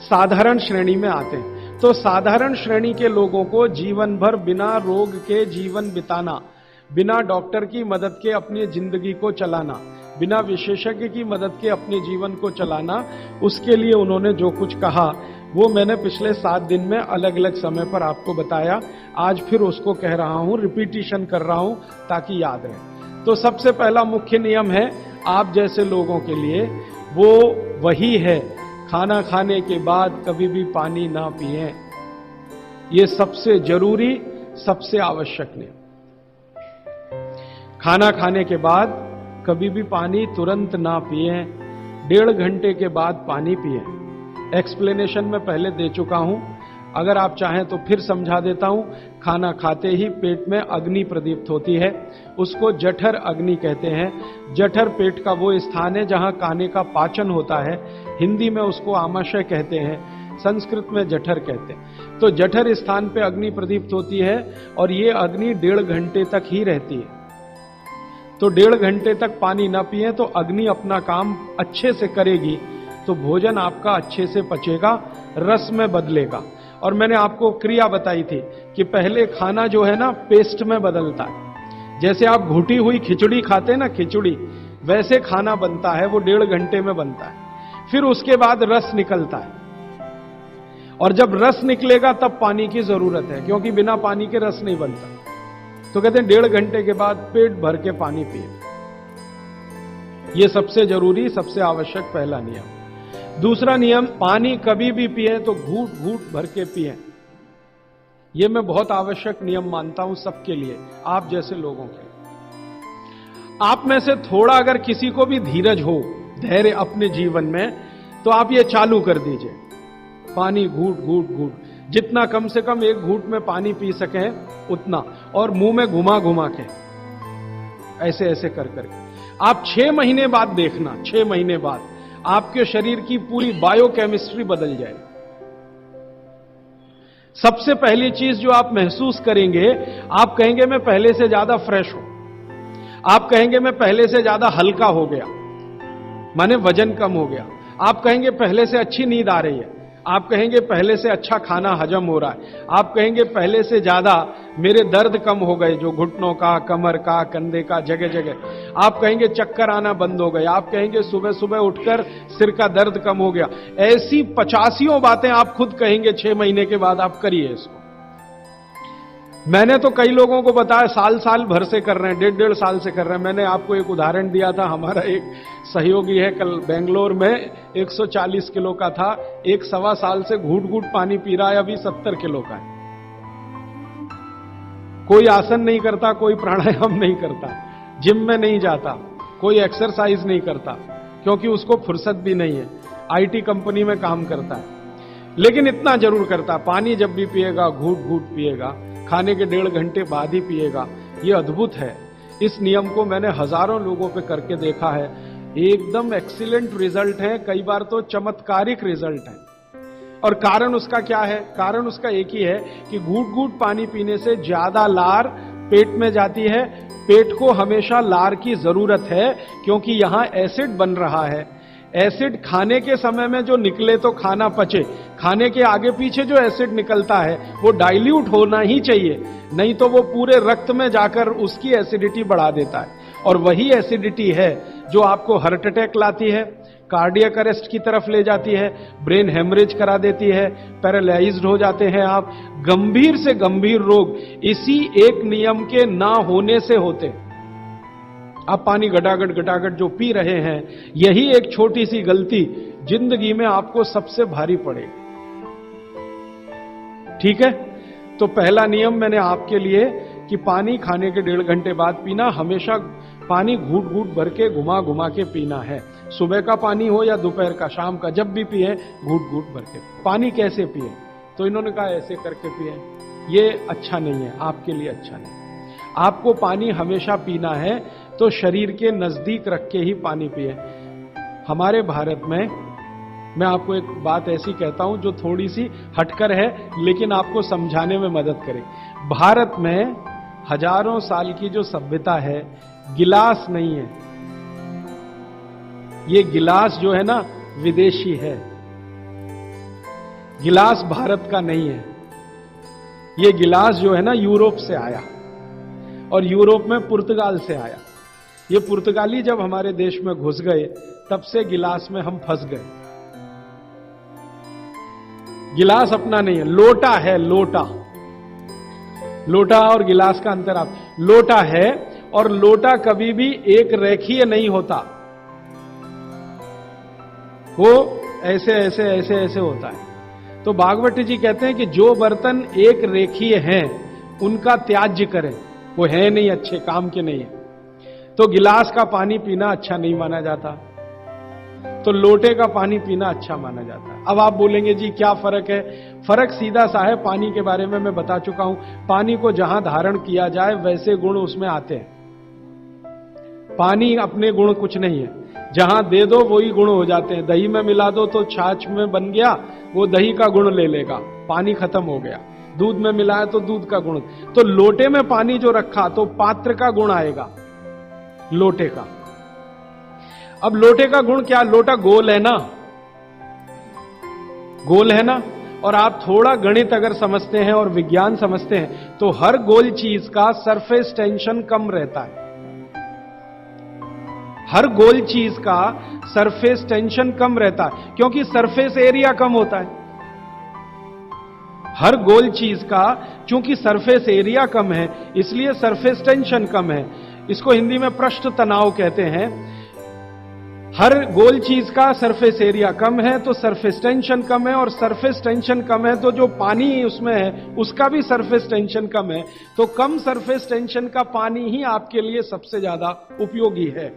साधारण श्रेणी में आते हैं। तो साधारण श्रेणी के लोगों को जीवन भर बिना रोग के जीवन बिताना, बिना डॉक्टर की मदद के अपनी जिंदगी को चलाना, बिना विशेषज्ञ की मदद के अपने जीवन को चलाना, उसके लिए उन्होंने जो कुछ कहा वो मैंने पिछले 7 दिन में अलग अलग समय पर आपको बताया। आज फिर उसको कह रहा हूं, रिपीटिशन कर रहा हूं ताकि याद रहे। तो सबसे पहला मुख्य नियम है आप जैसे लोगों के लिए, वो वही है, खाना खाने के बाद कभी भी पानी ना पिएं। ये सबसे जरूरी, सबसे आवश्यक नियम। खाना खाने के बाद कभी भी पानी तुरंत ना पिएं, 1.5 घंटे के बाद पानी पिएं। एक्सप्लेनेशन में पहले दे चुका हूं, अगर आप चाहें तो फिर समझा देता हूं। खाना खाते ही पेट में अग्नि प्रदीप्त होती है, उसको जठर अग्नि कहते हैं। जठर पेट का वो स्थान है जहां खाने का पाचन होता है। हिंदी में उसको आमाशय कहते हैं, संस्कृत में जठर कहते हैं। तो जठर स्थान पे अग्नि प्रदीप्त होती है, और ये अग्नि 1.5 घंटे तक ही रहती है। तो 1.5 घंटे तक पानी ना पिए तो अग्नि अपना काम अच्छे से करेगी, तो भोजन आपका अच्छे से पचेगा, रस में बदलेगा। और मैंने आपको क्रिया बताई थी कि पहले खाना जो है ना पेस्ट में बदलता है। जैसे आप घुटी हुई खिचड़ी खाते हैं ना, खिचड़ी वैसे खाना बनता है, वो 1.5 घंटे में बनता है। फिर उसके बाद रस निकलता है, और जब रस निकलेगा तब पानी की जरूरत है, क्योंकि बिना पानी के रस नहीं बनता। तो कहते हैं 1.5 घंटे के बाद पेट भर के पानी पिए। यह सबसे जरूरी, सबसे आवश्यक पहला नियम। दूसरा नियम, पानी कभी भी पिए तो घूट घूट भर के पिए। यह मैं बहुत आवश्यक नियम मानता हूं सबके लिए, आप जैसे लोगों के। आप में से थोड़ा अगर किसी को भी धीरज हो, धैर्य अपने जीवन में, तो आप ये चालू कर दीजिए, पानी घूट घूट घूट, जितना कम से कम 1 घूट में पानी पी सके उतना, और मुंह में घुमा घुमा के, ऐसे ऐसे कर करके। आप 6 महीने बाद देखना, 6 महीने बाद आपके शरीर की पूरी बायोकेमिस्ट्री बदल जाए। सबसे पहली चीज जो आप महसूस करेंगे, आप कहेंगे मैं पहले से ज्यादा फ्रेश हूं, आप कहेंगे मैं पहले से ज्यादा हल्का हो गया, माने वजन कम हो गया, आप कहेंगे पहले से अच्छी नींद आ रही है, आप कहेंगे पहले से अच्छा खाना हजम हो रहा है, आप कहेंगे पहले से ज्यादा मेरे दर्द कम हो गए, जो घुटनों का, कमर का, कंधे का, जगह जगह, आप कहेंगे चक्कर आना बंद हो गए, आप कहेंगे सुबह सुबह उठकर सिर का दर्द कम हो गया। ऐसी 85 बातें आप खुद कहेंगे 6 महीने के बाद। आप करिए इसको। मैंने तो कई लोगों को बताया साल साल भर से कर रहे हैं, 1.5 साल से कर रहे हैं। मैंने आपको एक उदाहरण दिया था, हमारा एक सहयोगी है, कल बेंगलोर में 140 किलो का था, 1 सवा साल से घूट घूट पानी पी रहा है, अभी 70 किलो का है। कोई आसन नहीं करता, कोई प्राणायाम नहीं करता, जिम में नहीं जाता, कोई एक्सरसाइज नहीं करता, क्योंकि उसको फुर्सत भी नहीं है, आईटी कंपनी में काम करता है। लेकिन इतना जरूर करता, पानी जब भी पिएगा घूट घूट पिएगा, खाने के 1.5 घंटे बाद ही पिएगा। ये अद्भुत है। इस नियम को मैंने हजारों लोगों पे करके देखा है, एकदम एक्सीलेंट रिजल्ट है, कई बार तो चमत्कारिक रिजल्ट है। और कारण उसका क्या है? कारण उसका एक ही है कि घूट घूट पानी पीने से ज्यादा लार पेट में जाती है। पेट को हमेशा लार की जरूरत है, क्योंकि यहां एसिड बन रहा है। एसिड खाने के समय में जो निकले तो खाना पचे, खाने के आगे पीछे जो एसिड निकलता है वो डाइल्यूट होना ही चाहिए, नहीं तो वो पूरे रक्त में जाकर उसकी एसिडिटी बढ़ा देता है। और वही एसिडिटी है जो आपको हार्ट अटैक लाती है, कार्डियक अरेस्ट की तरफ ले जाती है, ब्रेन हेमरेज करा देती है, पैरालाइज्ड हो जाते हैं आप। गंभीर से गंभीर रोग इसी एक नियम के ना होने से होते। आप पानी गटागट जो पी रहे हैं, यही एक छोटी सी गलती जिंदगी में आपको सबसे भारी पड़ेगी। ठीक है? तो पहला नियम मैंने आपके लिए कि पानी खाने के 1.5 घंटे बाद पीना, हमेशा पानी घूट घूट भर के घुमा घुमा के पीना है। सुबह का पानी हो या दोपहर का, शाम का, जब भी पिए घूट घूट भर के। पानी कैसे पिए? तो इन्होंने कहा ऐसे करके पिए। ये अच्छा नहीं है, आपके लिए अच्छा नहीं। आपको पानी हमेशा पीना है तो शरीर के नजदीक रख के ही पानी पिए। हमारे भारत में, मैं आपको एक बात ऐसी कहता हूं जो थोड़ी सी हटकर है, लेकिन आपको समझाने में मदद करे। भारत में हजारों साल की जो सभ्यता है, गिलास नहीं है। ये गिलास जो है ना, विदेशी है। गिलास भारत का नहीं है। ये गिलास जो है ना, यूरोप से आया, और यूरोप में पुर्तगाल से आया। ये पुर्तगाली जब हमारे देश में घुस गए, तब से गिलास में हम फंस गए। गिलास अपना नहीं है, लोटा है। लोटा, लोटा और गिलास का अंतर आप, लोटा है, और लोटा कभी भी एक रेखीय नहीं होता, वो ऐसे ऐसे ऐसे ऐसे होता है। तो भागवत जी कहते हैं कि जो बर्तन एक रेखीय हैं उनका त्याज्य करें, वो है नहीं, अच्छे काम के नहीं है। तो गिलास का पानी पीना अच्छा नहीं माना जाता, तो लोटे का पानी पीना अच्छा माना जाता है। अब आप बोलेंगे जी क्या फर्क है? फर्क सीधा सा है, पानी के बारे में मैं बता चुका हूं। पानी को जहां धारण किया जाए वैसे गुण उसमें आते हैं। पानी अपने गुण कुछ नहीं है, जहां दे दो वही गुण हो जाते हैं। दही में मिला दो तो छाछ में बन गया, वो दही का गुण ले लेगा, पानी खत्म हो गया। दूध में मिलाया तो दूध का गुण। तो लोटे में पानी जो रखा तो पात्र का गुण आएगा, लोटे का। अब लोटे का गुण क्या? लोटा गोल है ना, गोल है ना। और आप थोड़ा गणित अगर समझते हैं और विज्ञान समझते हैं, तो हर गोल चीज का सरफेस टेंशन कम रहता है। हर गोल चीज का सरफेस टेंशन कम रहता है क्योंकि सरफेस एरिया कम होता है। हर गोल चीज का चूंकि सरफेस एरिया कम है इसलिए सरफेस टेंशन कम है। इसको हिंदी में पृष्ठ तनाव कहते हैं। हर गोल चीज का सरफेस एरिया कम है तो सरफेस टेंशन कम है, और सरफेस टेंशन कम है तो जो पानी उसमें है उसका भी सरफेस टेंशन कम है। तो कम सरफेस टेंशन का पानी ही आपके लिए सबसे ज्यादा उपयोगी है।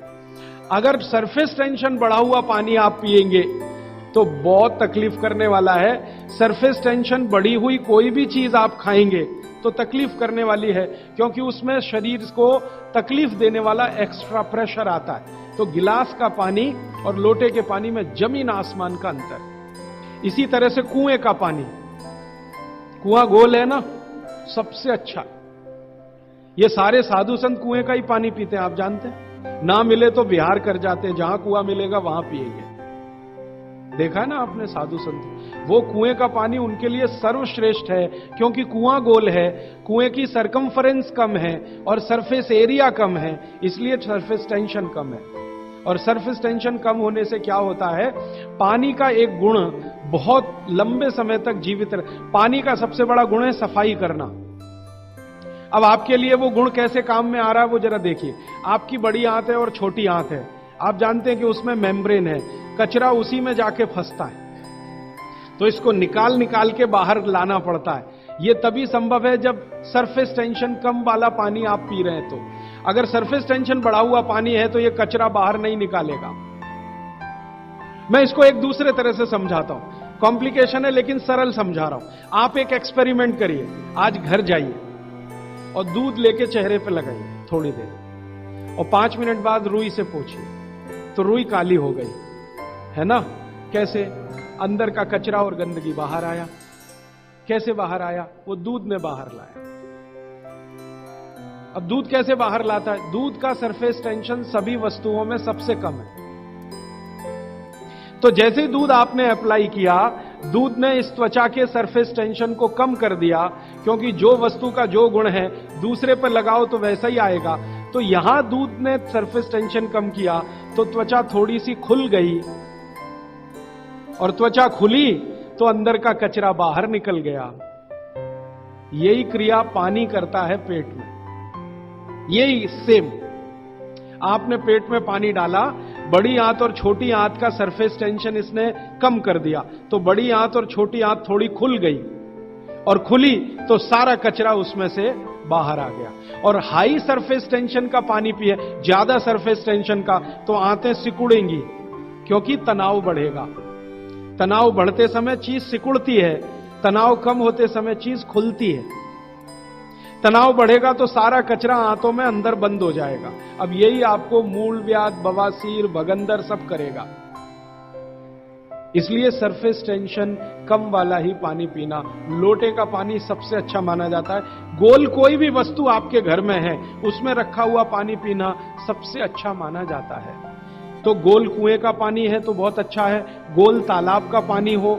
अगर सरफेस टेंशन बढ़ा हुआ पानी आप पिएंगे तो बहुत तकलीफ करने वाला है। सरफेस टेंशन बढ़ी हुई कोई भी चीज आप खाएंगे तो तकलीफ करने वाली है, क्योंकि उसमें शरीर को तकलीफ देने वाला एक्स्ट्रा प्रेशर आता है। तो गिलास का पानी और लोटे के पानी में जमीन आसमान का अंतर। इसी तरह से कुएं का पानी, कुआं गोल है ना, सबसे अच्छा। ये सारे साधु संत कुएं का ही पानी पीते हैं, आप जानते हैं। ना मिले तो बिहार कर जाते हैं, जहां कुआं मिलेगा वहां पिएंगे। देखा है ना आपने साधु संत, वो कुएं का पानी उनके लिए सर्वश्रेष्ठ है, क्योंकि कुआं गोल है, कुएं की सरकमफरेंस कम है और सरफेस एरिया कम है, इसलिए सरफेस टेंशन कम है। और सरफेस टेंशन कम होने से क्या होता है, पानी का एक गुण बहुत लंबे समय तक जीवित पानी का सबसे बड़ा गुण है सफाई करना। अब आपके लिए वो गुण कैसे काम में आ रहा है वो जरा देखिए। आपकी बड़ी आंत है और छोटी आंत है, आप जानते हैं कि उसमें मेम्ब्रेन है, कचरा उसी में जाके फंसता है, तो इसको निकाल निकाल के बाहर लाना पड़ता है। ये तभी संभव है जब सरफेस टेंशन कम वाला पानी आप पी रहे हैं। तो अगर सरफेस टेंशन बढ़ा हुआ पानी है तो ये कचरा बाहर नहीं निकालेगा। मैं इसको एक दूसरे तरह से समझाता हूं, कॉम्प्लिकेशन है लेकिन सरल समझा रहा हूं। आप एक एक्सपेरिमेंट करिए, आज घर जाइए और दूध लेके चेहरे पे लगाइए थोड़ी देर, और 5 मिनट बाद रुई से पोंछिए, तो रुई काली हो गई है ना। कैसे? अंदर का कचरा और गंदगी बाहर आया। कैसे बाहर आया? वो दूध ने बाहर लाया। अब दूध कैसे बाहर लाता है? दूध का सरफेस टेंशन सभी वस्तुओं में सबसे कम है। तो जैसे ही दूध आपने अप्लाई किया, दूध ने इस त्वचा के सरफेस टेंशन को कम कर दिया, क्योंकि जो वस्तु का जो गुण है दूसरे पर लगाओ तो वैसा ही आएगा। तो यहां दूध ने सरफेस टेंशन कम किया तो त्वचा थोड़ी सी खुल गई, और त्वचा खुली तो अंदर का कचरा बाहर निकल गया। यही क्रिया पानी करता है पेट में। यही सेम, आपने पेट में पानी डाला, बड़ी आंत और छोटी आंत का सरफेस टेंशन इसने कम कर दिया, तो बड़ी आंत और छोटी आंत थोड़ी खुल गई, और खुली तो सारा कचरा उसमें से बाहर आ गया। और हाई सरफेस टेंशन का पानी पिए, ज्यादा सरफेस टेंशन का, तो आंतें सिकुड़ेंगी, क्योंकि तनाव बढ़ेगा। तनाव बढ़ते समय चीज सिकुड़ती है, तनाव कम होते समय चीज खुलती है। तनाव बढ़ेगा तो सारा कचरा आंतों में अंदर बंद हो जाएगा। अब यही आपको मूलव्याध, बवासीर, भगंदर सब करेगा। इसलिए सरफेस टेंशन कम वाला ही पानी पीना, लोटे का पानी सबसे अच्छा माना जाता है। गोल कोई भी वस्तु आपके घर में है उसमें रखा हुआ पानी पीना सबसे अच्छा माना जाता है। तो गोल कुएं का पानी है तो बहुत अच्छा है। गोल तालाब का पानी हो,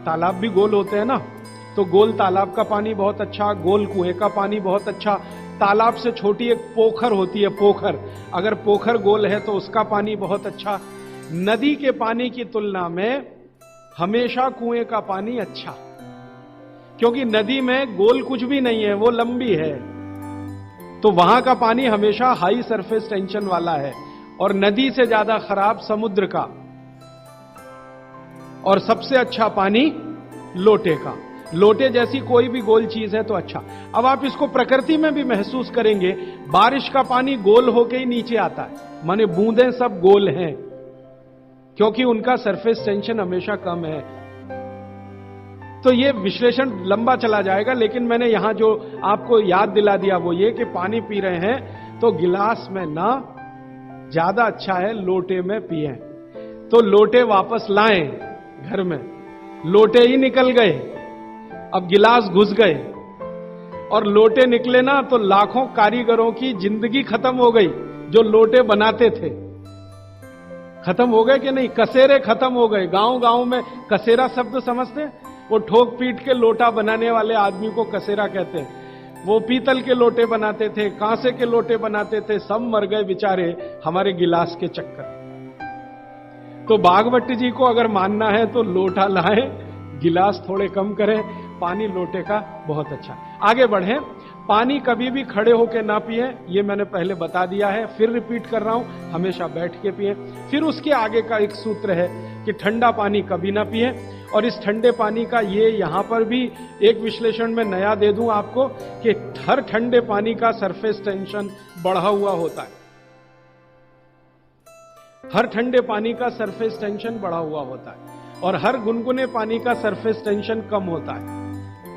तालाब भी गोल होते हैं ना, तो गोल तालाब का पानी बहुत अच्छा, गोल कुएं का पानी बहुत अच्छा। तालाब से छोटी एक पोखर होती है, पोखर, अगर पोखर गोल है तो उसका पानी बहुत अच्छा। नदी के पानी की तुलना में हमेशा कुएं का पानी अच्छा, क्योंकि नदी में गोल कुछ भी नहीं है, वो लंबी है, तो वहां का पानी हमेशा हाई सरफेस टेंशन वाला है। और नदी से ज्यादा खराब समुद्र का, और सबसे अच्छा पानी लोटे का। लोटे जैसी कोई भी गोल चीज है तो अच्छा। अब आप इसको प्रकृति में भी महसूस करेंगे, बारिश का पानी गोल होके ही नीचे आता है, माने बूंदें सब गोल हैं, क्योंकि उनका सरफेस टेंशन हमेशा कम है। तो ये विश्लेषण लंबा चला जाएगा, लेकिन मैंने यहां जो आपको याद दिला दिया वो ये कि पानी पी रहे हैं तो गिलास में ना, ज्यादा अच्छा है लोटे में पिए। तो लोटे वापस लाएं घर में, लोटे ही निकल गए, अब गिलास घुस गए, और लोटे निकले ना तो लाखों कारीगरों की जिंदगी खत्म हो गई जो लोटे बनाते थे। खत्म हो गए कि नहीं? कसेरे खत्म हो गए। गांव गांव में कसेरा शब्द समझते हैं? वो ठोक पीट के लोटा बनाने वाले आदमी को कसेरा कहते हैं। वो पीतल के लोटे बनाते थे, कांसे के लोटे बनाते थे, सब मर गए बेचारे हमारे गिलास के चक्कर। तो भागवत जी को अगर मानना है तो लोटा लाएं, गिलास थोड़े कम करें, पानी लोटे का बहुत अच्छा। आगे बढ़ें। पानी कभी भी खड़े होकर ना पिए, ये मैंने पहले बता दिया है, फिर रिपीट कर रहा हूं, हमेशा बैठ के पिए। फिर उसके आगे का एक सूत्र है कि ठंडा पानी कभी ना पिए। और इस ठंडे पानी का ये यहां पर भी एक विश्लेषण में नया दे दूं आपको कि हर ठंडे पानी का सरफेस टेंशन बढ़ा हुआ होता है। हर ठंडे पानी का सरफेस टेंशन बढ़ा हुआ होता है और हर गुनगुने पानी का सरफेस टेंशन कम होता है।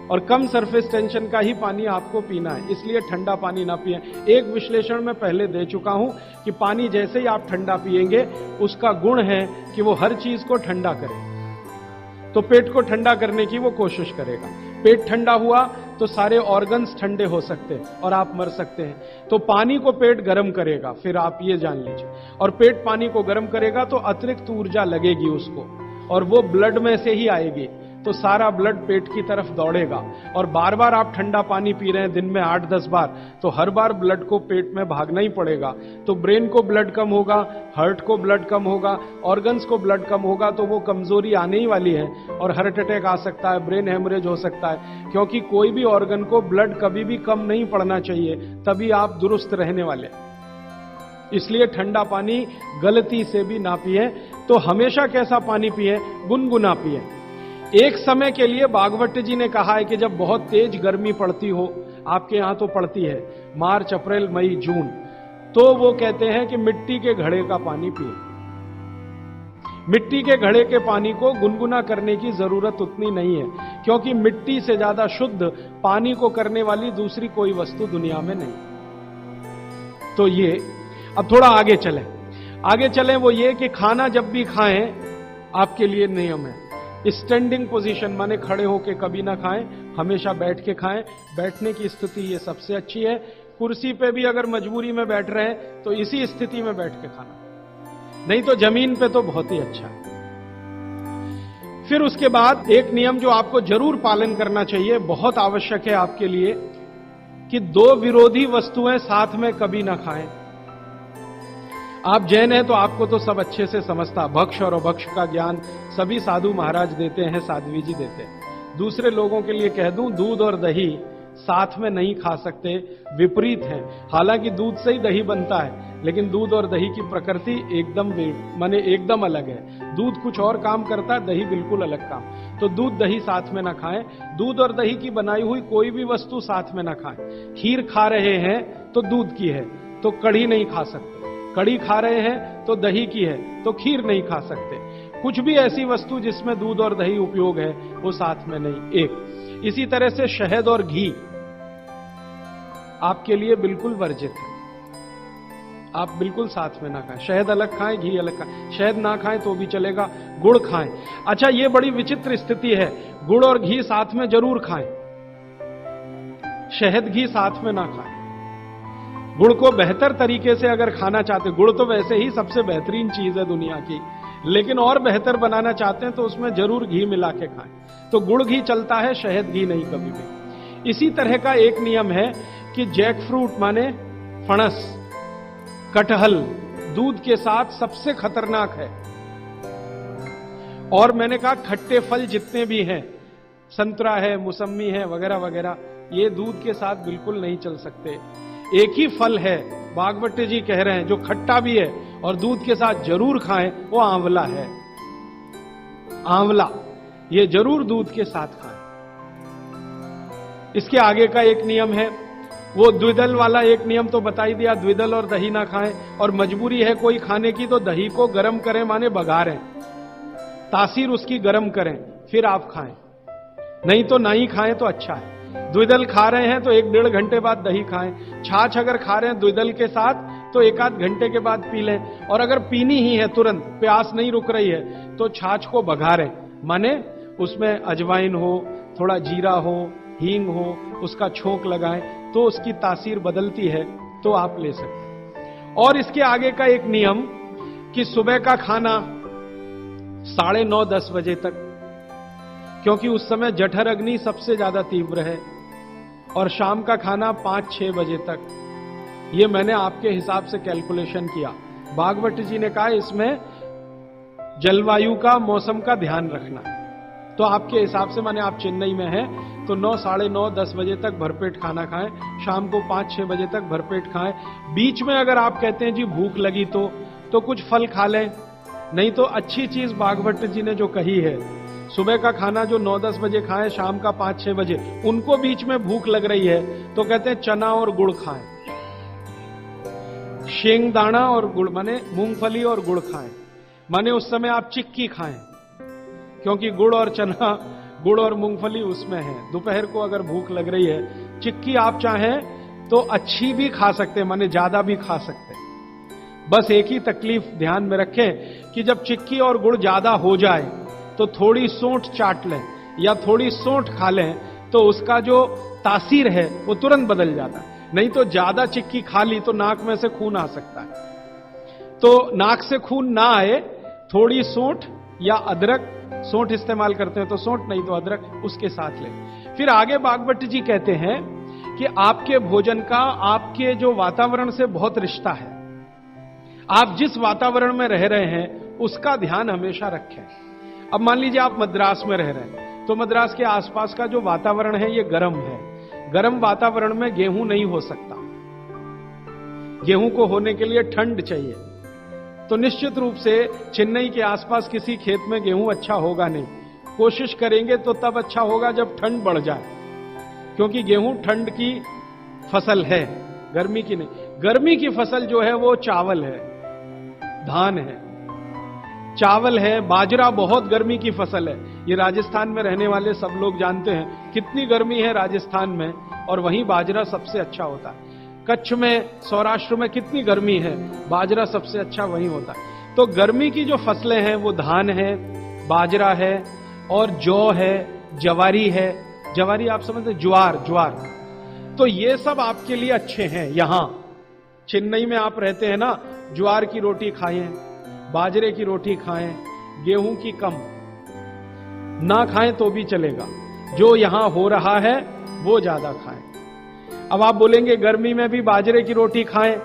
और कम सरफेस टेंशन का ही पानी आपको पीना है, इसलिए ठंडा पानी ना पिए। एक विश्लेषण में पहले दे चुका हूं कि पानी जैसे ही आप ठंडा पिएंगे, उसका गुण है कि वो हर चीज को ठंडा करे। तो पेट को ठंडा करने की वो कोशिश करेगा। पेट ठंडा हुआ तो सारे ऑर्गन्स ठंडे हो सकते हैं और आप मर सकते हैं। तो पानी को पेट गर्म करेगा, फिर आप ये जान लीजिए। और पेट पानी को गर्म करेगा तो अतिरिक्त ऊर्जा लगेगी उसको, और वो ब्लड में से ही आएगी। तो सारा ब्लड पेट की तरफ दौड़ेगा। और बार बार आप ठंडा पानी पी रहे हैं दिन में 8-10 बार, तो हर बार ब्लड को पेट में भागना ही पड़ेगा। तो ब्रेन को ब्लड कम होगा, हार्ट को ब्लड कम होगा, ऑर्गन्स को ब्लड कम होगा, तो वो कमजोरी आने ही वाली है और हार्ट अटैक आ सकता है, ब्रेन हेमरेज हो सकता है। क्योंकि कोई भी ऑर्गन को ब्लड कभी भी कम नहीं पड़ना चाहिए, तभी आप दुरुस्त रहने वाले। इसलिए ठंडा पानी गलती से भी ना पिए। तो हमेशा कैसा पानी पिए? गुनगुना पिए। एक समय के लिए भागवत जी ने कहा है कि जब बहुत तेज गर्मी पड़ती हो, आपके यहां तो पड़ती है मार्च, अप्रैल, मई, जून, तो वो कहते हैं कि मिट्टी के घड़े का पानी पिए। मिट्टी के घड़े के पानी को गुनगुना करने की जरूरत उतनी नहीं है, क्योंकि मिट्टी से ज्यादा शुद्ध पानी को करने वाली दूसरी कोई वस्तु दुनिया में नहीं। तो ये अब थोड़ा आगे चलें वो ये कि खाना जब भी खाएं, आपके लिए नियम है स्टैंडिंग पोजीशन, माने खड़े होके कभी ना खाएं, हमेशा बैठ के खाएं। बैठने की स्थिति ये सबसे अच्छी है। कुर्सी पे भी अगर मजबूरी में बैठ रहे हैं तो इसी स्थिति में बैठ के खाना, नहीं तो जमीन पे तो बहुत ही अच्छा है। फिर उसके बाद एक नियम जो आपको जरूर पालन करना चाहिए, बहुत आवश्यक है आपके लिए, कि दो विरोधी वस्तुएं साथ में कभी ना खाएं। आप जैन हैं तो आपको तो सब अच्छे से समझता, भक्ष और अभक्ष का ज्ञान सभी साधु महाराज देते हैं, साध्वी जी देते हैं। दूसरे लोगों के लिए कह दूं, दूध और दही साथ में नहीं खा सकते, विपरीत हैं। हालांकि दूध से ही दही बनता है, लेकिन दूध और दही की प्रकृति एकदम अलग है। दूध कुछ और काम करता है, दही बिल्कुल अलग काम। तो दूध दही साथ में ना खाएं। दूध और दही की बनाई हुई कोई भी वस्तु साथ में ना खाएं। खीर खा रहे हैं तो दूध की है, तो कढ़ी नहीं खा सकते। कढ़ी खा रहे हैं तो दही की है, तो खीर नहीं खा सकते। कुछ भी ऐसी वस्तु जिसमें दूध और दही उपयोग है, वो साथ में नहीं। एक इसी तरह से शहद और घी आपके लिए बिल्कुल वर्जित है, आप बिल्कुल साथ में ना खाएं। शहद अलग खाएं, घी अलग खाएं। शहद ना खाएं तो भी चलेगा, गुड़ खाएं। अच्छा, ये बड़ी विचित्र स्थिति है, गुड़ और घी साथ में जरूर खाएं, शहद घी साथ में ना खाएं। गुड़ को बेहतर तरीके से अगर खाना चाहते, गुड़ तो वैसे ही सबसे बेहतरीन चीज है दुनिया की, लेकिन और बेहतर बनाना चाहते हैं तो उसमें जरूर घी मिला के खाएं। तो गुड़ घी चलता है, शहद घी नहीं कभी भी। इसी तरह का एक नियम है कि जैक फ्रूट माने फणस, कटहल दूध के साथ सबसे खतरनाक है। और मैंने कहा खट्टे फल जितने भी हैं, संतरा है, मौसम्मी है, वगैरह वगैरह, ये दूध के साथ बिल्कुल नहीं चल सकते। एक ही फल है, भागवत जी कह रहे हैं, जो खट्टा भी है और दूध के साथ जरूर खाएं, वो आंवला है। आंवला ये जरूर दूध के साथ खाएं। इसके आगे का एक नियम है, वो द्विदल वाला एक नियम तो बता ही दिया, द्विदल और दही ना खाएं। और मजबूरी है कोई खाने की तो दही को गर्म करें, माने बघारें, तासीर उसकी गर्म करें, फिर आप खाएं। नहीं तो ना ही खाएं तो अच्छा है। द्विदल खा रहे हैं तो 1-1.5 घंटे बाद दही खाएं। छाछ अगर खा रहे हैं द्विदल के साथ तो 1-8 घंटे के बाद पी लें। और अगर पीनी ही है तुरंत, प्यास नहीं रुक रही है, तो छाछ को बघारें, माने उसमें अजवाइन हो, थोड़ा जीरा हो, हींग हो, उसका छोंक लगाएं, तो उसकी तासीर बदलती है, तो आप ले सकते। और इसके आगे का एक नियम कि सुबह का खाना 9:30-10 बजे तक, क्योंकि उस समय जठर अग्नि सबसे ज्यादा तीव्र है और शाम का खाना 5-6 बजे तक। ये मैंने आपके हिसाब से कैलकुलेशन किया। भागवत जी ने कहा इसमें जलवायु का, मौसम का ध्यान रखना है। तो आपके हिसाब से, माने आप चेन्नई में हैं तो 9, साढ़े 9, 10 बजे तक भरपेट खाना खाएं, शाम को 5-6 बजे तक भरपेट खाएं। बीच में अगर आप कहते हैं जी भूख लगी तो कुछ फल खा लें, नहीं तो अच्छी चीज भागवत जी ने जो कही है, सुबह का खाना जो 9-10 बजे खाएं, शाम का 5-6 बजे, उनको बीच में भूख लग रही है तो कहते हैं चना और गुड़ खाएं, शेंगदाना और गुड़, माने मूंगफली और गुड़ खाएं। माने उस समय आप चिक्की खाएं, क्योंकि गुड़ और चना, गुड़ और मूंगफली उसमें है। दोपहर को अगर भूख लग रही है, चिक्की आप चाहें तो अच्छी भी खा सकते हैं, माने ज्यादा भी खा सकते हैं। बस एक ही तकलीफ ध्यान में रखें कि जब चिक्की और गुड़ ज्यादा हो जाए तो थोड़ी सोंठ चाट लें या थोड़ी सोंठ खा लें, तो उसका जो तासीर है वो तुरंत बदल जाता है। नहीं तो ज्यादा चिक्की खा ली तो नाक में से खून आ सकता है। तो नाक से खून ना आए, थोड़ी सोंठ या अदरक, सोंठ इस्तेमाल करते हैं तो सोंठ, नहीं तो अदरक, उसके साथ लें। फिर आगे भागवत जी कहते हैं कि आपके भोजन का आपके जो वातावरण से बहुत रिश्ता है। आप जिस वातावरण में रह रहे हैं उसका ध्यान हमेशा रखें। अब मान लीजिए आप मद्रास में रह रहे हैं, तो मद्रास के आसपास का जो वातावरण है ये गर्म है। गर्म वातावरण में गेहूं नहीं हो सकता। गेहूं को होने के लिए ठंड चाहिए। तो निश्चित रूप से चेन्नई के आसपास किसी खेत में गेहूं अच्छा होगा नहीं। कोशिश करेंगे तो तब अच्छा होगा जब ठंड बढ़ जाए, क्योंकि गेहूं ठंड की फसल है, गर्मी की नहीं। गर्मी की फसल जो है वो चावल है, धान है, चावल है, बाजरा बहुत गर्मी की फसल है। ये राजस्थान में रहने वाले सब लोग जानते हैं कितनी गर्मी है राजस्थान में, और वहीं बाजरा सबसे अच्छा होता है। कच्छ में, सौराष्ट्र में कितनी गर्मी है, बाजरा सबसे अच्छा वहीं होता है। तो गर्मी की जो फसलें हैं वो धान है, बाजरा है और जौ है, जवारी है। जवारी आप समझते हैं, ज्वार। तो ये सब आपके लिए अच्छे हैं। यहां चेन्नई में आप रहते हैं ना, ज्वार की रोटी खाएं, बाजरे की रोटी खाएं, गेहूं की कम ना खाएं तो भी चलेगा। जो यहां हो रहा है वो ज्यादा खाएं। अब आप बोलेंगे गर्मी में भी बाजरे की रोटी खाएं,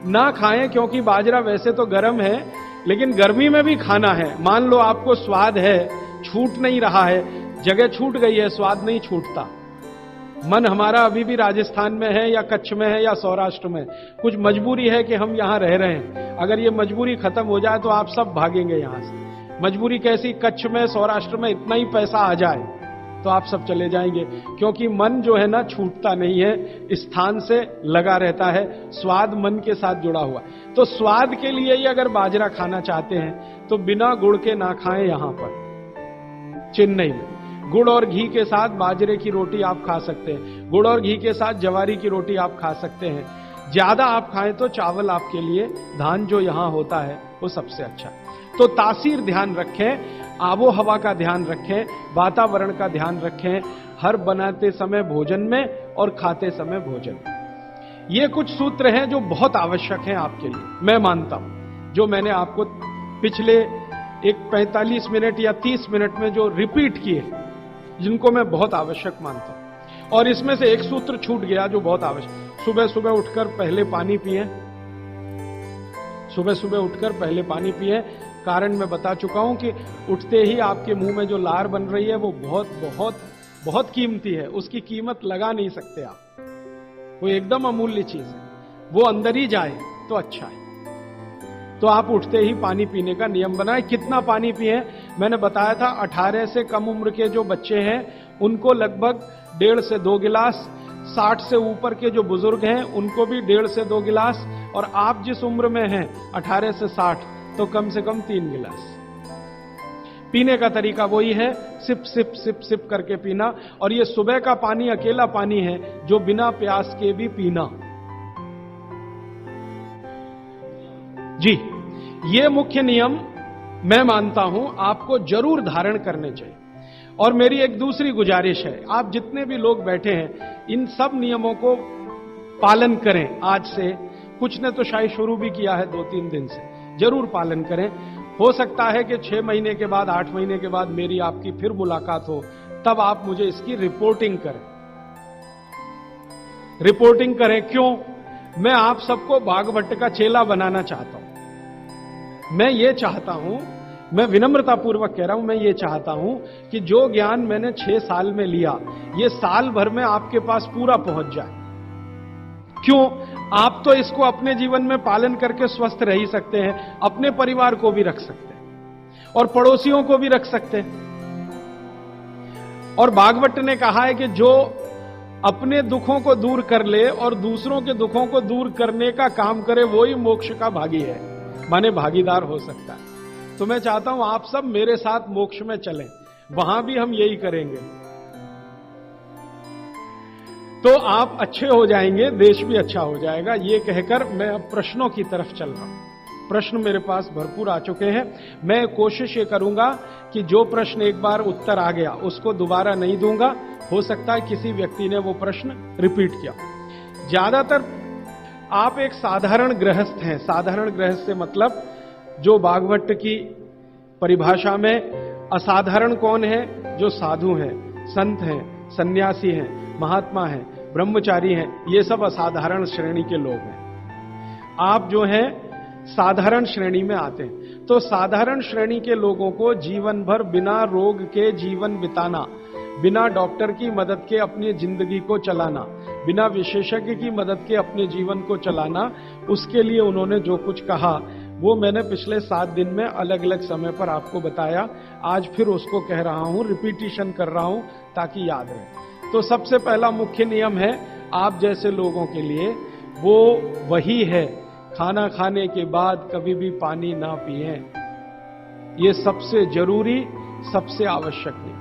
ना खाएं, क्योंकि बाजरा वैसे तो गर्म है, लेकिन गर्मी में भी खाना है। मान लो आपको स्वाद है, छूट नहीं रहा है, जगह छूट गई है, स्वाद नहीं छूटता। मन हमारा अभी भी राजस्थान में है या कच्छ में है या सौराष्ट्र में। कुछ मजबूरी है कि हम यहां रह रहे हैं। अगर ये मजबूरी खत्म हो जाए तो आप सब भागेंगे यहां से। मजबूरी कैसी? कच्छ में, सौराष्ट्र में इतना ही पैसा आ जाए तो आप सब चले जाएंगे, क्योंकि मन जो है ना छूटता नहीं है, स्थान से लगा रहता है। स्वाद मन के साथ जुड़ा हुआ। तो स्वाद के लिए ही अगर बाजरा खाना चाहते हैं तो बिना गुड़ के ना खाएं। यहां पर चेन्नई में गुड़ और घी के साथ बाजरे की रोटी आप खा सकते हैं, गुड़ और घी के साथ जवारी की रोटी आप खा सकते हैं। ज्यादा आप खाएं तो चावल आपके लिए, धान जो यहां होता है वो सबसे अच्छा। तो तासीर ध्यान रखें, आबो हवा का ध्यान रखें, वातावरण का ध्यान रखें, हर बनाते समय भोजन में और खाते समय भोजन में। ये कुछ सूत्र हैं जो बहुत आवश्यक हैं आपके लिए, मैं मानता हूं। जो मैंने आपको पिछले एक 45 मिनट या 30 मिनट में जो रिपीट किए, जिनको मैं बहुत आवश्यक मानता हूं। और इसमें से एक सूत्र छूट गया जो बहुत आवश्यक। सुबह सुबह उठकर पहले पानी पिए। सुबह सुबह उठकर पहले पानी पिए। कारण मैं बता चुका हूं कि उठते ही आपके मुंह में जो लार बन रही है वो बहुत बहुत बहुत कीमती है। उसकी कीमत लगा नहीं सकते आप। वो एकदम अमूल्य चीज है। वो अंदर ही जाए तो अच्छा है। तो आप उठते ही पानी पीने का नियम बनाएं। कितना पानी पिए? मैंने बताया था 18 से कम उम्र के जो बच्चे हैं उनको लगभग 1.5 से 2 गिलास, 60 से ऊपर के जो बुजुर्ग हैं उनको भी 1.5 से 2 गिलास, और आप जिस उम्र में हैं 18 से 60 तो कम से कम 3 गिलास। पीने का तरीका वही है, सिप सिप सिप सिप करके पीना। और ये सुबह का पानी अकेला पानी है जो बिना प्यास के भी पीना। जी, ये मुख्य नियम मैं मानता हूं आपको जरूर धारण करने चाहिए। और मेरी एक दूसरी गुजारिश है, आप जितने भी लोग बैठे हैं इन सब नियमों को पालन करें। आज से कुछ ने तो शायद शुरू भी किया है 2-3 दिन से, जरूर पालन करें। हो सकता है कि 6 महीने के बाद, 8 महीने के बाद मेरी आपकी फिर मुलाकात हो, तब आप मुझे इसकी रिपोर्टिंग करें। रिपोर्टिंग करें। क्यों? मैं आप सबको भागवत का चेला बनाना चाहता हूं। मैं ये चाहता हूं, मैं विनम्रतापूर्वक कह रहा हूं, मैं ये चाहता हूं कि जो ज्ञान मैंने 6 साल में लिया, ये साल भर में आपके पास पूरा पहुंच जाए। क्यों? आप तो इसको अपने जीवन में पालन करके स्वस्थ रह ही सकते हैं, अपने परिवार को भी रख सकते हैं और पड़ोसियों को भी रख सकते हैं। और भागवत ने कहा है कि जो अपने दुखों को दूर कर ले और दूसरों के दुखों को दूर करने का काम करे, वो ही मोक्ष का भागी है, माने भागीदार हो सकता है। तो मैं चाहता हूं आप सब मेरे साथ मोक्ष में चलें, वहां भी हम यही करेंगे, तो आप अच्छे हो जाएंगे, देश भी अच्छा हो जाएगा। ये कहकर मैं अब प्रश्नों की तरफ चल रहा हूं। प्रश्न मेरे पास भरपूर आ चुके हैं। मैं कोशिश ये करूंगा कि जो प्रश्न एक बार उत्तर आ गया उसको दोबारा नहीं दूंगा। हो सकता है किसी व्यक्ति ने वो प्रश्न रिपीट किया। ज्यादातर आप एक साधारण गृहस्थ हैं। साधारण गृहस्थ से मतलब जो भागवत की परिभाषा में असाधारण कौन है? जो साधु हैं, संत हैं, सन्यासी हैं, महात्मा हैं, ब्रह्मचारी हैं, ये सब असाधारण श्रेणी के लोग हैं। आप जो हैं साधारण श्रेणी में आते हैं। तो साधारण श्रेणी के लोगों को जीवन भर बिना रोग के जीवन बिताना, बिना डॉक्टर की मदद के अपनी जिंदगी को चलाना, बिना विशेषज्ञ की मदद के अपने जीवन को चलाना, उसके लिए उन्होंने जो कुछ कहा वो मैंने पिछले 7 दिन में अलग अलग समय पर आपको बताया। आज फिर उसको कह रहा हूं, रिपीटिशन कर रहा हूं ताकि याद रहे। तो सबसे पहला मुख्य नियम है आप जैसे लोगों के लिए, वो वही है, खाना खाने के बाद कभी भी पानी ना पिएं। ये सबसे जरूरी, सबसे आवश्यक है।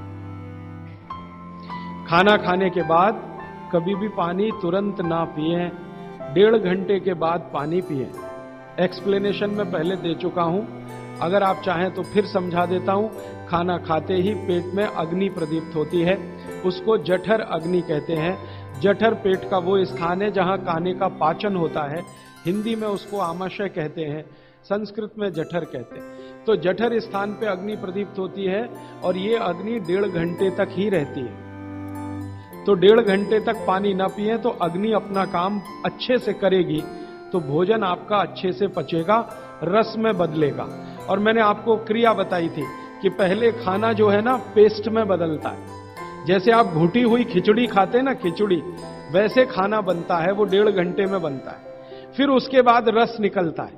खाना खाने के बाद कभी भी पानी तुरंत ना पिएं, 1.5 घंटे के बाद पानी पिएं। एक्सप्लेनेशन में पहले दे चुका हूं, अगर आप चाहें तो फिर समझा देता हूं। खाना खाते ही पेट में अग्नि प्रदीप्त होती है, उसको जठर अग्नि कहते हैं। जठर पेट का वो स्थान है जहां खाने का पाचन होता है। हिंदी में उसको आमाशय कहते हैं, संस्कृत में जठर कहते हैं। तो जठर स्थान पे अग्नि प्रदीप्त होती है और ये अग्नि 1.5 घंटे तक ही रहती है। तो 1.5 घंटे तक पानी ना पिए तो अग्नि अपना काम अच्छे से करेगी, तो भोजन आपका अच्छे से पचेगा, रस में बदलेगा। और मैंने आपको क्रिया बताई थी कि पहले खाना जो है ना पेस्ट में बदलता है। जैसे आप घुटी हुई खिचड़ी खाते हैं ना, खिचड़ी, वैसे खाना बनता है, वो 1.5 घंटे में बनता है। फिर उसके बाद रस निकलता है,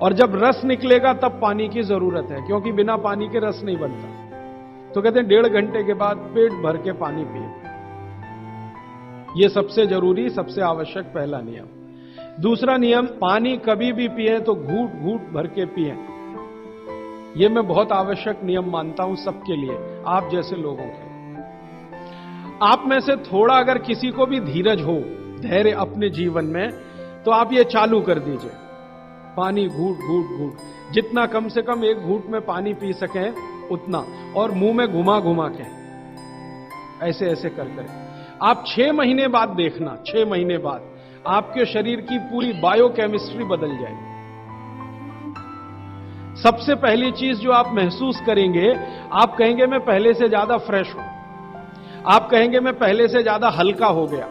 और जब रस निकलेगा तब पानी की जरूरत है, क्योंकि बिना पानी के रस नहीं बनता। तो कहते हैं 1.5 घंटे के बाद पेट भर के पानी पिए। यह सबसे जरूरी, सबसे आवश्यक पहला नियम। दूसरा नियम, पानी कभी भी पिए तो घूट घूट भर के पिए। यह मैं बहुत आवश्यक नियम मानता हूं सबके लिए, आप जैसे लोगों के। आप में से थोड़ा अगर किसी को भी धीरज हो, धैर्य अपने जीवन में, तो आप ये चालू कर दीजिए, पानी घूट घूट घूट, जितना कम से कम 1 घूट में पानी पी सकें उतना, और मुंह में घुमा घुमा के, ऐसे ऐसे कर कर। आप 6 महीने बाद देखना, 6 महीने बाद आपके शरीर की पूरी बायोकेमिस्ट्री बदल जाएगी। सबसे पहली चीज जो आप महसूस करेंगे, आप कहेंगे मैं पहले से ज्यादा फ्रेश हूं, आप कहेंगे मैं पहले से ज्यादा हल्का हो गया,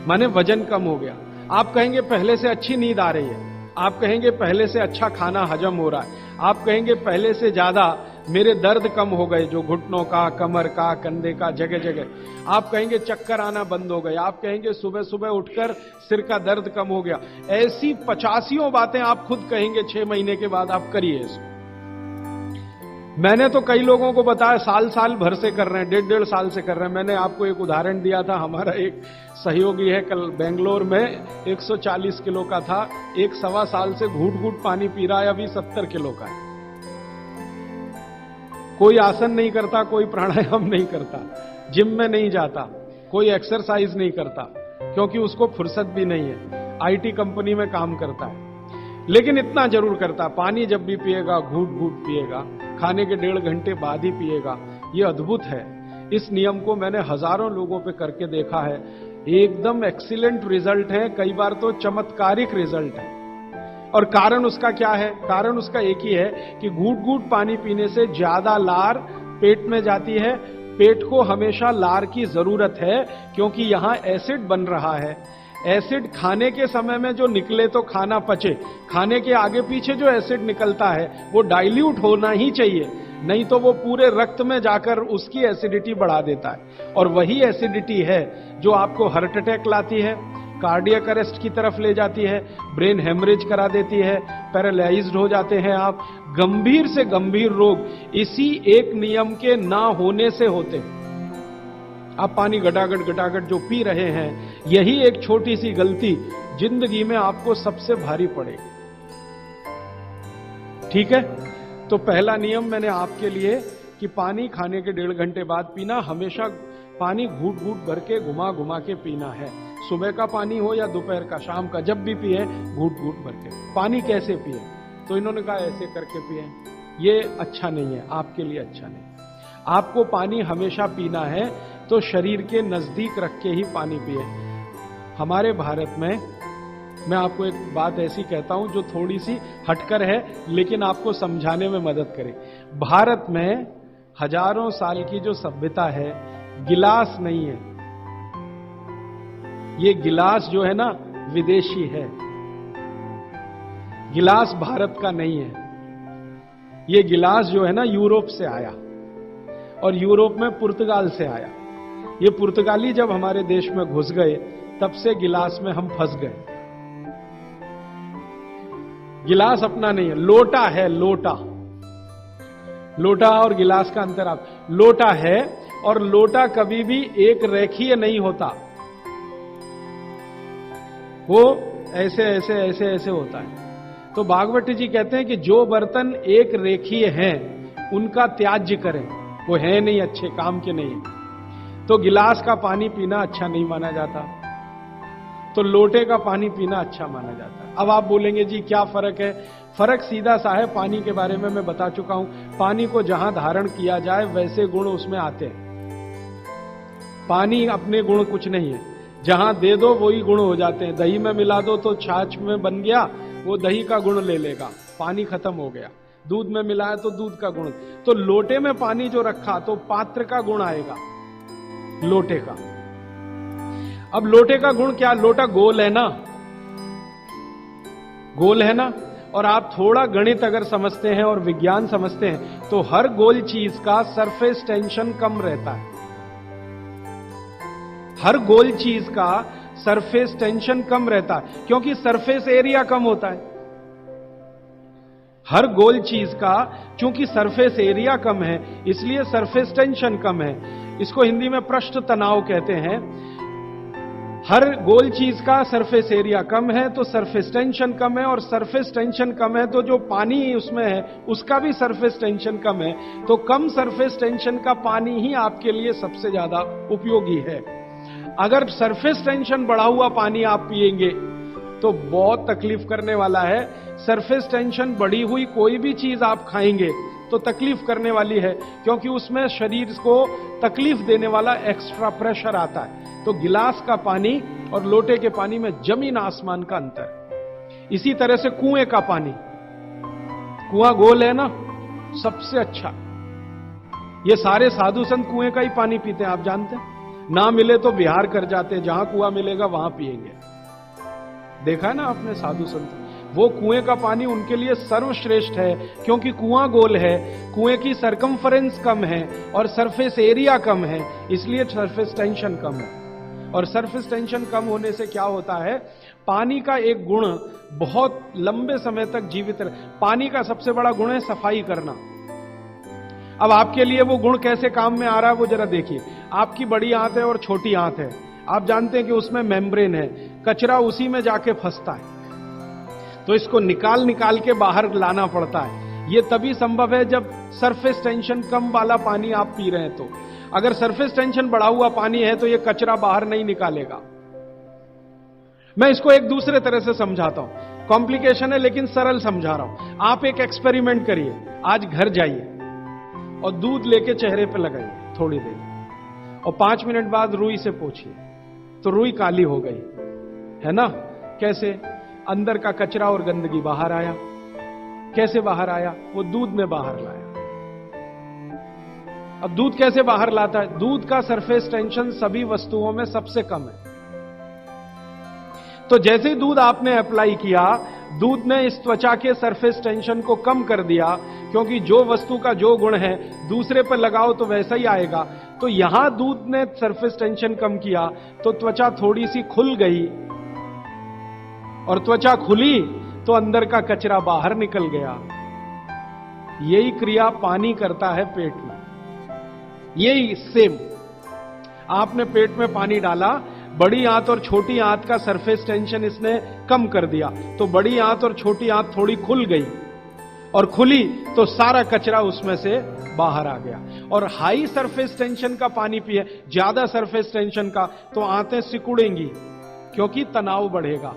माने वजन कम हो गया। आप कहेंगे पहले से अच्छी नींद आ रही है, आप कहेंगे पहले से अच्छा खाना हजम हो रहा है, आप कहेंगे पहले से ज्यादा मेरे दर्द कम हो गए, जो घुटनों का, कमर का, कंधे का, जगह जगह। आप कहेंगे चक्कर आना बंद हो गए, आप कहेंगे सुबह सुबह उठकर सिर का दर्द कम हो गया। ऐसी 85 बातें आप खुद कहेंगे 6 महीने के बाद। आप करिए इसको। मैंने तो कई लोगों को बताया साल साल भर से कर रहे हैं, 1.5 साल से कर रहे हैं। मैंने आपको एक उदाहरण दिया था, हमारा एक सहयोगी है, कल बेंगलोर में 140 किलो का था, 1 साल से घूट घूट पानी पी रहा है, अभी 70 किलो का है। कोई आसन नहीं करता, कोई प्राणायाम नहीं करता, जिम में नहीं जाता, कोई एक्सरसाइज नहीं करता, क्योंकि उसको फुर्सत भी नहीं है, आईटी कंपनी में काम करता है। लेकिन इतना जरूर करता, पानी जब भी पिएगा घूट घूट पिएगा, खाने के 1.5 घंटे बाद ही पिएगा। ये अद्भुत है। इस नियम को मैंने हजारों लोगों पे करके देखा है, एकदम एक्सीलेंट रिजल्ट है, कई बार तो चमत्कारिक रिजल्ट है। और कारण उसका क्या है? कारण उसका एक ही है कि घूट घूट पानी पीने से ज्यादा लार पेट में जाती है पेट को हमेशा लार की जरूरत है, क्योंकि यहां एसिड बन रहा है। एसिड खाने के समय में जो निकले तो खाना पचे, खाने के आगे पीछे जो एसिड निकलता है वो डाइल्यूट होना ही चाहिए, नहीं तो वो पूरे रक्त में जाकर उसकी एसिडिटी बढ़ा देता है। और वही एसिडिटी है जो आपको हार्ट अटैक लाती है, कार्डियक अरेस्ट की तरफ ले जाती है, ब्रेन हेमरेज करा देती है, पैरालाइज्ड हो जाते हैं आप। गंभीर से गंभीर रोग इसी एक नियम के ना होने से होते हैं। आप पानी गटागट जो पी रहे हैं, यही एक छोटी सी गलती जिंदगी में आपको सबसे भारी पड़ेगी। ठीक है, तो पहला नियम मैंने आपके लिए कि पानी खाने के 1.5 घंटे बाद पीना, हमेशा पानी घूट घूट भर के घुमा घुमा के पीना है। सुबह का पानी हो या दोपहर का, शाम का, जब भी पिए घूट घूट भर के। पानी कैसे पिए? तो इन्होंने कहा ऐसे करके पिए। ये अच्छा नहीं है, आपके लिए अच्छा नहीं। आपको पानी हमेशा पीना है तो शरीर के नजदीक रख के ही पानी पिए। हमारे भारत में, मैं आपको एक बात ऐसी कहता हूं जो थोड़ी सी हटकर है लेकिन आपको समझाने में मदद करे। भारत में हजारों साल की जो सभ्यता है, गिलास नहीं है। ये गिलास जो है ना, विदेशी है। गिलास भारत का नहीं है। ये गिलास जो है ना, यूरोप से आया, और यूरोप में पुर्तगाल से आया। ये पुर्तगाली जब हमारे देश में घुस गए, तब से गिलास में हम फंस गए। गिलास अपना नहीं है, लोटा है। लोटा, लोटा और गिलास का अंतर आप, लोटा है और लोटा कभी भी एक रेखीय नहीं होता, वो ऐसे ऐसे ऐसे ऐसे होता है। तो भागवत जी कहते हैं कि जो बर्तन एक रेखीय हैं उनका त्याज्य करें, वो है नहीं अच्छे, काम के नहीं। तो गिलास का पानी पीना अच्छा नहीं माना जाता, तो लोटे का पानी पीना अच्छा माना जाता है। अब आप बोलेंगे जी क्या फर्क है? फर्क सीधा सा है। पानी के बारे में मैं बता चुका हूं। पानी को जहां धारण किया जाए वैसे गुण उसमें आते हैं। पानी अपने गुण कुछ नहीं है, जहां दे दो वही गुण हो जाते हैं। दही में मिला दो तो छाछ में बन गया, वो दही का गुण ले लेगा, पानी खत्म हो गया। दूध में मिलाया तो दूध का गुण। तो लोटे में पानी जो रखा तो पात्र का गुण आएगा, लोटे का। अब लोटे का गुण क्या? लोटा गोल है ना, गोल है ना। और आप थोड़ा गणित अगर समझते हैं और विज्ञान समझते हैं तो हर गोल चीज का सरफेस टेंशन कम रहता है। हर गोल चीज का सरफेस टेंशन कम रहता है, क्योंकि सरफेस एरिया कम होता है। हर गोल चीज का चूंकि सरफेस एरिया कम है, इसलिए सरफेस टेंशन कम है। इसको हिंदी में पृष्ठ तनाव कहते हैं। हर गोल चीज का सरफेस एरिया कम है तो सरफेस टेंशन कम है, और सरफेस टेंशन कम है तो जो पानी उसमें है उसका भी सरफेस टेंशन कम है। तो कम सरफेस टेंशन का पानी ही आपके लिए सबसे ज्यादा उपयोगी है। अगर सरफेस टेंशन बढ़ा हुआ पानी आप पिएंगे तो बहुत तकलीफ करने वाला है। सरफेस टेंशन बढ़ी हुई कोई भी चीज आप खाएंगे तो तकलीफ करने वाली है, क्योंकि उसमें शरीर को तकलीफ देने वाला एक्स्ट्रा प्रेशर आता है। तो गिलास का पानी और लोटे के पानी में जमीन आसमान का अंतर। इसी तरह से कुएं का पानी, कुआं गोल है ना, सबसे अच्छा। ये सारे साधु संत कुएं का ही पानी पीते हैं, आप जानते हैं। ना मिले तो बिहार कर जाते हैं, जहां कुआं मिलेगा वहां पिएंगे। देखा है ना आपने साधु संत, वो कुएं का पानी उनके लिए सर्वश्रेष्ठ है, क्योंकि कुआं गोल है, कुएं की सरकमफरेंस कम है और सरफेस एरिया कम है, इसलिए सरफेस टेंशन कम है। और सरफेस टेंशन कम होने से क्या होता है? पानी का एक गुण बहुत लंबे समय तक जीवित रहे। पानी का सबसे बड़ा गुण है सफाई करना। अब आपके लिए वो गुण कैसे काम में आ रहा है वो जरा देखिए। आपकी बड़ी आंत है और छोटी आंत है, आप जानते हैं कि उसमें मेम्ब्रेन है, कचरा उसी में जाके फंसता है, तो इसको निकाल निकाल के बाहर लाना पड़ता है। ये तभी संभव है जब सरफेस टेंशन कम वाला पानी आप पी रहे हैं। तो अगर सरफेस टेंशन बढ़ा हुआ पानी है तो ये कचरा बाहर नहीं निकालेगा। मैं इसको एक दूसरे तरह से समझाता हूं, कॉम्प्लिकेशन है लेकिन सरल समझा रहा हूं। आप एक एक्सपेरिमेंट करिए, आज घर जाइए और दूध लेके चेहरे पे लगाइए थोड़ी देर, और 5 मिनट बाद रुई से पोंछिए, तो रुई काली हो गई है ना। कैसे? अंदर का कचरा और गंदगी बाहर आया। कैसे बाहर आया? वो दूध में बाहर लाया। अब दूध कैसे बाहर लाता है? दूध का सरफेस टेंशन सभी वस्तुओं में सबसे कम है। तो जैसे ही दूध आपने अप्लाई किया, दूध ने इस त्वचा के सरफेस टेंशन को कम कर दिया, क्योंकि जो वस्तु का जो गुण है दूसरे पर लगाओ तो वैसा ही आएगा। तो यहां दूध ने सरफेस टेंशन कम किया तो त्वचा थोड़ी सी खुल गई, और त्वचा खुली तो अंदर का कचरा बाहर निकल गया। यही क्रिया पानी करता है पेट में। यही सेम, आपने पेट में पानी डाला, बड़ी आंत और छोटी आंत का सरफेस टेंशन इसने कम कर दिया, तो बड़ी आंत और छोटी आंत थोड़ी खुल गई, और खुली तो सारा कचरा उसमें से बाहर आ गया। और हाई सरफेस टेंशन का पानी पिए, ज्यादा सरफेस टेंशन का, तो आंतें सिकुड़ेंगी, क्योंकि तनाव बढ़ेगा।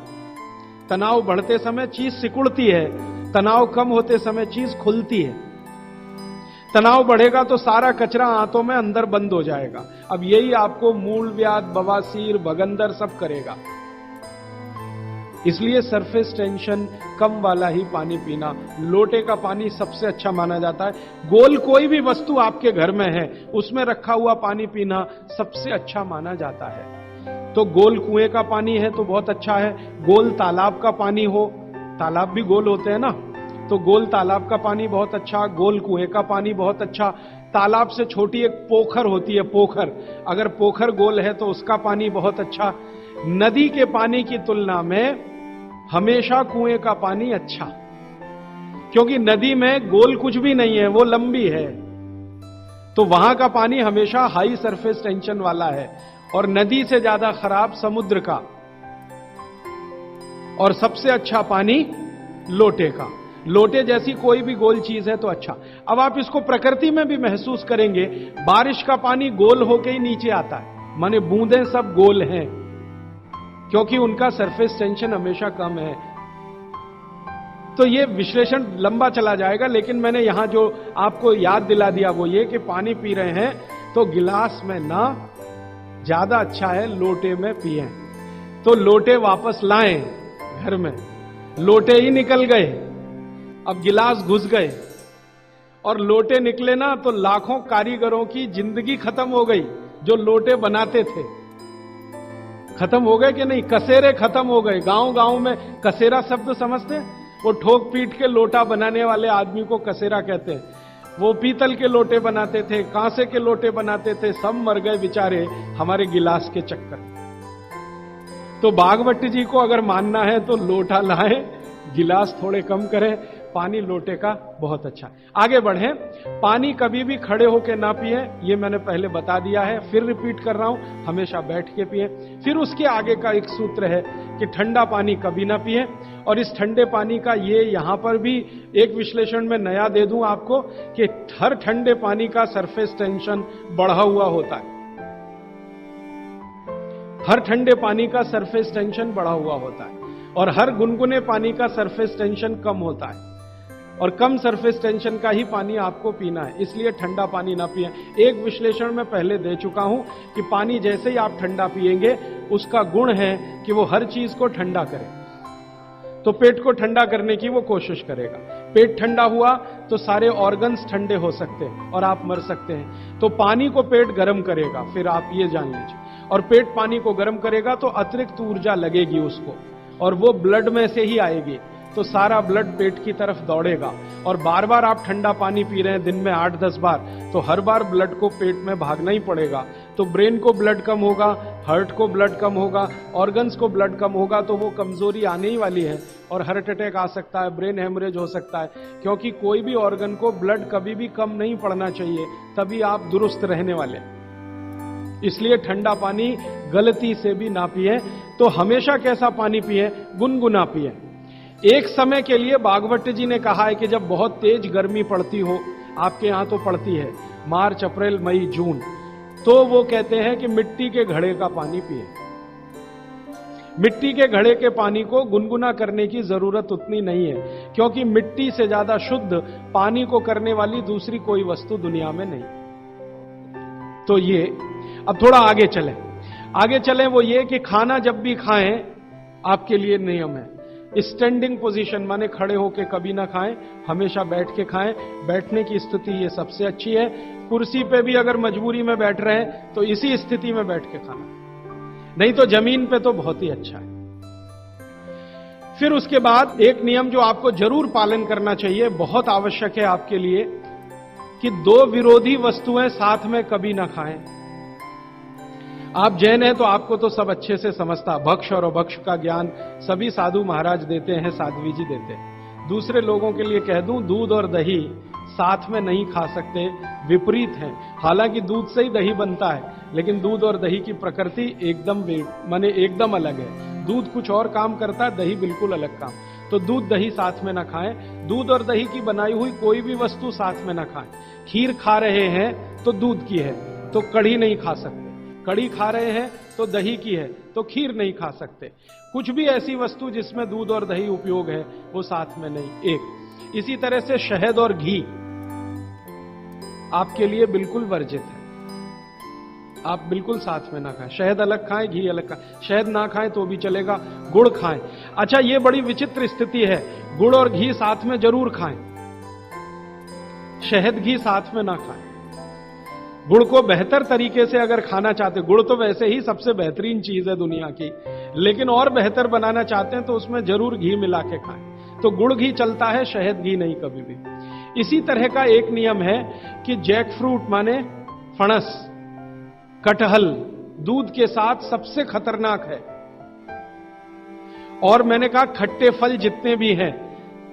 तनाव बढ़ते समय चीज सिकुड़ती है, तनाव कम होते समय चीज खुलती है। तनाव बढ़ेगा तो सारा कचरा आंतों में अंदर बंद हो जाएगा। अब यही आपको मूलव्याध, बवासीर, भगंदर सब करेगा। इसलिए सरफेस टेंशन कम वाला ही पानी पीना। लोटे का पानी सबसे अच्छा माना जाता है। गोल कोई भी वस्तु आपके घर में है, उसमें रखा हुआ पानी पीना सबसे अच्छा माना जाता है। तो गोल कुएं का पानी है तो बहुत अच्छा है। गोल तालाब का पानी हो, तालाब भी गोल होते हैं ना, तो गोल तालाब का पानी बहुत अच्छा, गोल कुएं का पानी बहुत अच्छा। तालाब से छोटी एक पोखर होती है, पोखर, अगर पोखर गोल है तो उसका पानी बहुत अच्छा। नदी के पानी की तुलना में हमेशा कुएं का पानी अच्छा, क्योंकि नदी में गोल कुछ भी नहीं है, वो लंबी है, तो वहां का पानी हमेशा हाई सरफेस टेंशन वाला है। और नदी से ज्यादा खराब समुद्र का, और सबसे अच्छा पानी लोटे का। लोटे जैसी कोई भी गोल चीज है तो अच्छा। अब आप इसको प्रकृति में भी महसूस करेंगे, बारिश का पानी गोल होके ही नीचे आता है, माने बूंदें सब गोल हैं, क्योंकि उनका सरफेस टेंशन हमेशा कम है। तो ये विश्लेषण लंबा चला जाएगा, लेकिन मैंने यहां जो आपको याद दिला दिया वो ये कि पानी पी रहे हैं तो गिलास में ना, ज्यादा अच्छा है लोटे में पिएं। तो लोटे वापस लाएं घर में, लोटे ही निकल गए, अब गिलास घुस गए, और लोटे निकले ना तो लाखों कारीगरों की जिंदगी खत्म हो गई जो लोटे बनाते थे। खत्म हो गए कि नहीं? कसेरे खत्म हो गए। गांव गांव में कसेरा शब्द समझते? वो ठोक पीट के लोटा बनाने वाले आदमी को कसेरा कहते हैं। वो पीतल के लोटे बनाते थे, कांसे के लोटे बनाते थे, सब मर गए बेचारे हमारे गिलास के चक्कर। तो भागवत जी को अगर मानना है तो लोटा लाएं, गिलास थोड़े कम करें, पानी लोटे का बहुत अच्छा। आगे बढ़ें। पानी कभी भी खड़े होकर ना पिए, ये मैंने पहले बता दिया है, फिर रिपीट कर रहा हूं, हमेशा बैठ के पिए। फिर उसके आगे का एक सूत्र है कि ठंडा पानी कभी ना पिए। और इस ठंडे पानी का ये यहां पर भी एक विश्लेषण में नया दे दूं आपको कि हर ठंडे पानी का सरफेस टेंशन बढ़ा हुआ होता है। हर ठंडे पानी का सरफेस टेंशन बढ़ा हुआ होता है, और हर गुनगुने पानी का सरफेस टेंशन कम होता है, और कम सरफेस टेंशन का ही पानी आपको पीना है। इसलिए ठंडा पानी ना पिए। एक विश्लेषण में पहले दे चुका हूं कि पानी जैसे ही आप ठंडा पिएंगे, उसका गुण है कि वो हर चीज को ठंडा करे। तो पेट को ठंडा करने की वो कोशिश करेगा। पेट ठंडा हुआ तो सारे ऑर्गन्स ठंडे हो सकते हैं और आप मर सकते हैं। तो पानी को पेट गर्म करेगा, फिर आप ये जान लीजिए। और पेट पानी को गर्म करेगा तो अतिरिक्त ऊर्जा लगेगी उसको, और वो ब्लड में से ही आएगी, तो सारा ब्लड पेट की तरफ दौड़ेगा। और बार बार आप ठंडा पानी पी रहे हैं दिन में 8-10 बार, तो हर बार ब्लड को पेट में भागना ही पड़ेगा। तो ब्रेन को ब्लड कम होगा, हार्ट को ब्लड कम होगा, ऑर्गन्स को ब्लड कम होगा, तो वो कमजोरी आने ही वाली है, और हार्ट अटैक आ सकता है, ब्रेन हेमरेज हो सकता है। क्योंकि कोई भी ऑर्गन को ब्लड कभी भी कम नहीं पड़ना चाहिए, तभी आप दुरुस्त रहने वाले। इसलिए ठंडा पानी गलती से भी ना पिए। तो हमेशा कैसा पानी पिए? गुनगुना पिए। एक समय के लिए भागवत जी ने कहा है कि जब बहुत तेज गर्मी पड़ती हो, आपके यहां तो पड़ती है मार्च, अप्रैल, मई, जून, तो वो कहते हैं कि मिट्टी के घड़े का पानी पिए। मिट्टी के घड़े के पानी को गुनगुना करने की जरूरत उतनी नहीं है, क्योंकि मिट्टी से ज्यादा शुद्ध पानी को करने वाली दूसरी कोई वस्तु दुनिया में नहीं। तो ये अब थोड़ा आगे चलें। वो ये कि खाना जब भी खाएं, आपके लिए नियम है, स्टैंडिंग पोजीशन माने खड़े होके कभी ना खाएं, हमेशा बैठ के खाएं। बैठने की स्थिति ये सबसे अच्छी है। कुर्सी पे भी अगर मजबूरी में बैठ रहे हैं तो इसी स्थिति में बैठ के खाना, नहीं तो जमीन पे तो बहुत ही अच्छा है। फिर उसके बाद एक नियम जो आपको जरूर पालन करना चाहिए, बहुत आवश्यक है आपके लिए, कि दो विरोधी वस्तुएं साथ में कभी ना खाएं। आप जैन हैं तो आपको तो सब अच्छे से समझता, भक्ष और अभक्ष का ज्ञान सभी साधु महाराज देते हैं, साध्वी जी देते हैं। दूसरे लोगों के लिए कह दूं, दूध और दही साथ में नहीं खा सकते, विपरीत है। हालांकि दूध से ही दही बनता है, लेकिन दूध और दही की प्रकृति एकदम माने एकदम अलग है। दूध कुछ और काम करता है, दही बिल्कुल अलग काम। तो दूध दही साथ में ना खाएं। दूध और दही की बनाई हुई कोई भी वस्तु साथ में ना खाएं। खीर खा रहे हैं तो दूध की है, तो कढ़ी नहीं खा सकते। कढ़ी खा रहे हैं तो दही की है, तो खीर नहीं खा सकते। कुछ भी ऐसी वस्तु जिसमें दूध और दही उपयोग है वो साथ में नहीं। एक इसी तरह से शहद और घी आपके लिए बिल्कुल वर्जित है, आप बिल्कुल साथ में ना खाएं। शहद अलग खाएं, घी अलग खाएं। शहद ना खाएं तो भी चलेगा, गुड़ खाएं। अच्छा, ये बड़ी विचित्र स्थिति है, गुड़ और घी साथ में जरूर खाएं, शहद घी साथ में ना खाएं। गुड़ को बेहतर तरीके से अगर खाना चाहते, गुड़ तो वैसे ही सबसे बेहतरीन चीज है दुनिया की, लेकिन और बेहतर बनाना चाहते हैं तो उसमें जरूर घी मिला के खाएं। तो गुड़ घी चलता है, शहद घी नहीं कभी भी। इसी तरह का एक नियम है कि जैक फ्रूट माने फणस, कटहल दूध के साथ सबसे खतरनाक है। और मैंने कहा खट्टे फल जितने भी हैं,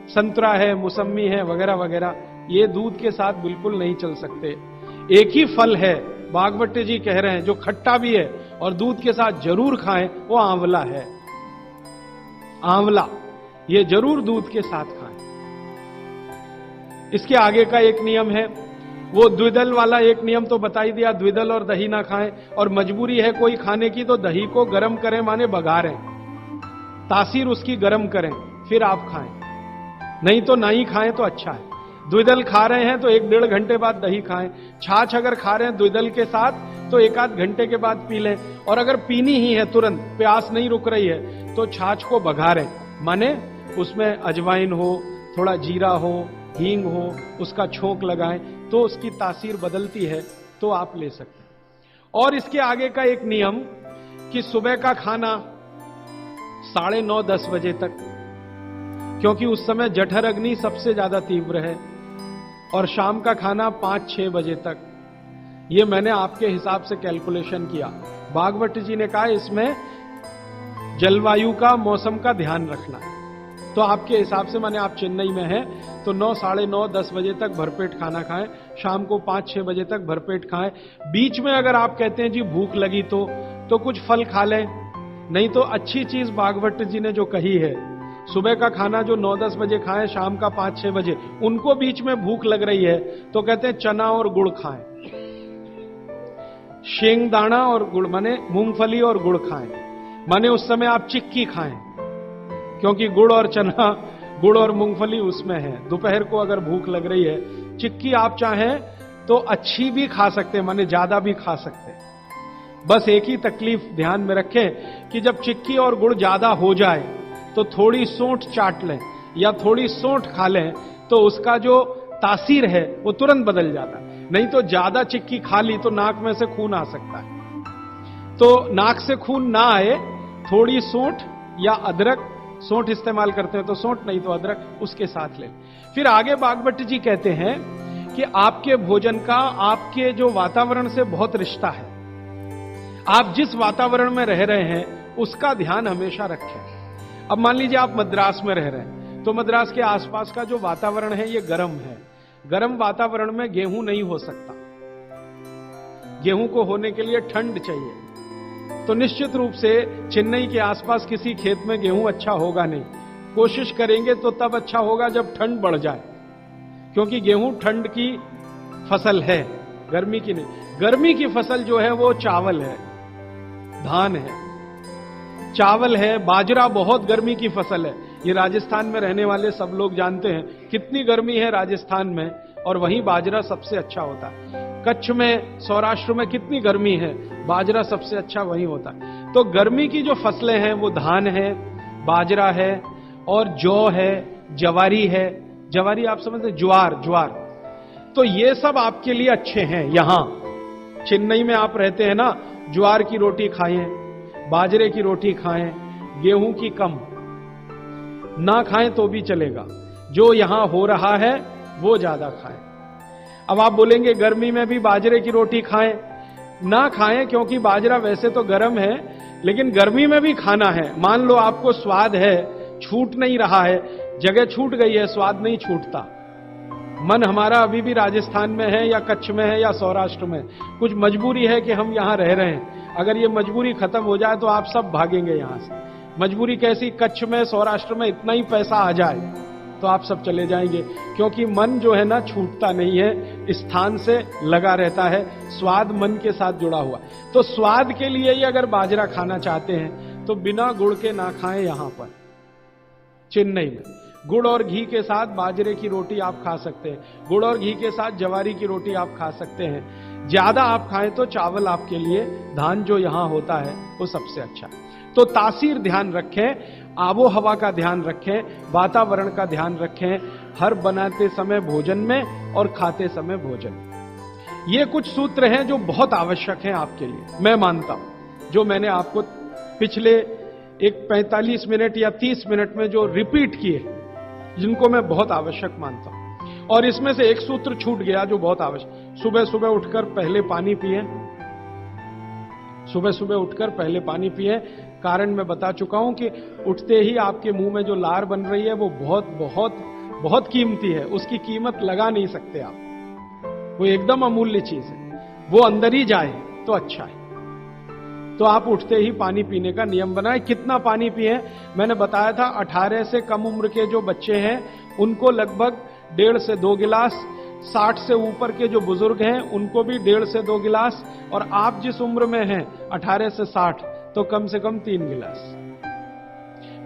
संतरा है, मौसम्मी है, वगैरह वगैरह, ये दूध के साथ बिल्कुल नहीं चल सकते। एक ही फल है, बागवटे जी कह रहे हैं, जो खट्टा भी है और दूध के साथ जरूर खाएं, वो आंवला है। आंवला ये जरूर दूध के साथ खाएं। इसके आगे का एक नियम है, वो द्विदल वाला एक नियम तो बता ही दिया, द्विदल और दही ना खाएं। और मजबूरी है कोई खाने की तो दही को गर्म करें, माने बघारें, तासीर उसकी गर्म करें, फिर आप खाएं, नहीं तो ना ही खाएं तो अच्छा है। द्विदल खा रहे हैं तो 1-1.5 घंटे बाद दही खाएं। छाछ अगर खा रहे हैं द्विदल के साथ तो 1-8 घंटे के बाद पी लें। और अगर पीनी ही है, तुरंत प्यास नहीं रुक रही है, तो छाछ को बघारें, माने उसमें अजवाइन हो, थोड़ा जीरा हो, हींग हो, उसका छोंक लगाएं तो उसकी तासीर बदलती है, तो आप ले सकते हैं। और इसके आगे का एक नियम कि सुबह का खाना 9:30-10 बजे तक, क्योंकि उस समय जठर अग्नि सबसे ज्यादा तीव्र है। और शाम का खाना 5-6 बजे तक। ये मैंने आपके हिसाब से कैलकुलेशन किया। भागवत जी ने कहा इसमें जलवायु का, मौसम का ध्यान रखना है। तो आपके हिसाब से, माने आप चेन्नई में हैं तो 9, 9:30, 10 बजे तक भरपेट खाना खाएं, शाम को 5-6 बजे तक भरपेट खाएं। बीच में अगर आप कहते हैं जी भूख लगी तो कुछ फल खा लें, नहीं तो अच्छी चीज भागवत जी ने जो कही है, सुबह का खाना जो 9-10 बजे खाएं, शाम का 5-6 बजे, उनको बीच में भूख लग रही है तो कहते हैं चना और गुड़ खाएं, शेंगदाना और गुड़ माने मूंगफली और गुड़ खाएं, माने उस समय आप चिक्की खाएं, क्योंकि गुड़ और चना, गुड़ और मूंगफली उसमें है। दोपहर को अगर भूख लग रही है, चिक्की आप चाहें तो अच्छी भी खा सकते हैं, माने ज्यादा भी खा सकते हैं। बस एक ही तकलीफ ध्यान में रखें कि जब चिक्की और गुड़ ज्यादा हो जाए तो थोड़ी सोंठ चाट लें या थोड़ी सोंठ खा लें, तो उसका जो तासीर है वो तुरंत बदल जाता है। नहीं तो ज्यादा चिक्की खा ली तो नाक में से खून आ सकता है। तो नाक से खून ना आए, थोड़ी सोंठ या अदरक, सोंठ इस्तेमाल करते हैं तो सोंठ, नहीं तो अदरक, उसके साथ लें। फिर आगे भागवत जी कहते हैं कि आपके भोजन का आपके जो वातावरण से बहुत रिश्ता है। आप जिस वातावरण में रह रहे हैं उसका ध्यान हमेशा रखें। अब मान लीजिए आप मद्रास में रह रहे हैं, तो मद्रास के आसपास का जो वातावरण है ये गर्म है। गर्म वातावरण में गेहूं नहीं हो सकता, गेहूं को होने के लिए ठंड चाहिए। तो निश्चित रूप से चेन्नई के आसपास किसी खेत में गेहूं अच्छा होगा नहीं। कोशिश करेंगे तो तब अच्छा होगा जब ठंड बढ़ जाए, क्योंकि गेहूं ठंड की फसल है, गर्मी की नहीं। गर्मी की फसल जो है वो चावल है, धान है, चावल है, बाजरा बहुत गर्मी की फसल है। ये राजस्थान में रहने वाले सब लोग जानते हैं कितनी गर्मी है राजस्थान में, और वहीं बाजरा सबसे अच्छा होता है। कच्छ में, सौराष्ट्र में कितनी गर्मी है, बाजरा सबसे अच्छा वहीं होता है। तो गर्मी की जो फसलें हैं वो धान है, बाजरा है, और जौ है, जवारी है, जवारी आप समझते, ज्वार, ज्वार, तो ये सब आपके लिए अच्छे हैं। यहां चेन्नई में आप रहते हैं ना, ज्वार की रोटी खाएं, बाजरे की रोटी खाएं, गेहूं की कम, ना खाएं तो भी चलेगा। जो यहां हो रहा है वो ज्यादा खाएं। अब आप बोलेंगे गर्मी में भी बाजरे की रोटी खाएं, ना खाएं, क्योंकि बाजरा वैसे तो गर्म है, लेकिन गर्मी में भी खाना है। मान लो आपको स्वाद है, छूट नहीं रहा है, जगह छूट गई है, स्वाद नहीं छूटता। मन हमारा अभी भी राजस्थान में है या कच्छ में है या सौराष्ट्र में, कुछ मजबूरी है कि हम यहां रह रहे हैं। अगर ये मजबूरी खत्म हो जाए तो आप सब भागेंगे यहां से। मजबूरी कैसी, कच्छ में, सौराष्ट्र में इतना ही पैसा आ जाए तो आप सब चले जाएंगे, क्योंकि मन जो है ना छूटता नहीं है, स्थान से लगा रहता है, स्वाद मन के साथ जुड़ा हुआ। तो स्वाद के लिए ही अगर बाजरा खाना चाहते हैं तो बिना गुड़ के ना खाएं। यहां पर चेन्नई में गुड़ और घी के साथ बाजरे की रोटी आप खा सकते हैं, गुड़ और घी के साथ जवारी की रोटी आप खा सकते हैं। ज्यादा आप खाएं तो चावल आपके लिए, धान जो यहां होता है वो सबसे अच्छा है। तो तासीर ध्यान रखें, आबो हवा का ध्यान रखें, वातावरण का ध्यान रखें, हर बनाते समय भोजन में और खाते समय भोजन। ये कुछ सूत्र हैं जो बहुत आवश्यक हैं आपके लिए, मैं मानता हूं, जो मैंने आपको पिछले एक 45 मिनट या 30 मिनट में जो रिपीट किए, जिनको मैं बहुत आवश्यक मानता हूं। और इसमें से एक सूत्र छूट गया जो बहुत आवश्यक, सुबह सुबह उठकर पहले पानी पिए, सुबह सुबह उठकर पहले पानी पिए। कारण मैं बता चुका हूं कि उठते ही आपके मुंह में जो लार बन रही है वो बहुत बहुत बहुत कीमती है, उसकी कीमत लगा नहीं सकते आप, वो एकदम अमूल्य चीज है, वो अंदर ही जाए तो अच्छा है। तो आप उठते ही पानी पीने का नियम बनाएं। कितना पानी पिए, मैंने बताया था 18 से कम उम्र के जो बच्चे हैं उनको लगभग 1.5 से 2 गिलास, 60 से ऊपर के जो बुजुर्ग हैं उनको भी 1.5 से 2 गिलास, और आप जिस उम्र में हैं 18 से 60 तो कम से कम 3 गिलास।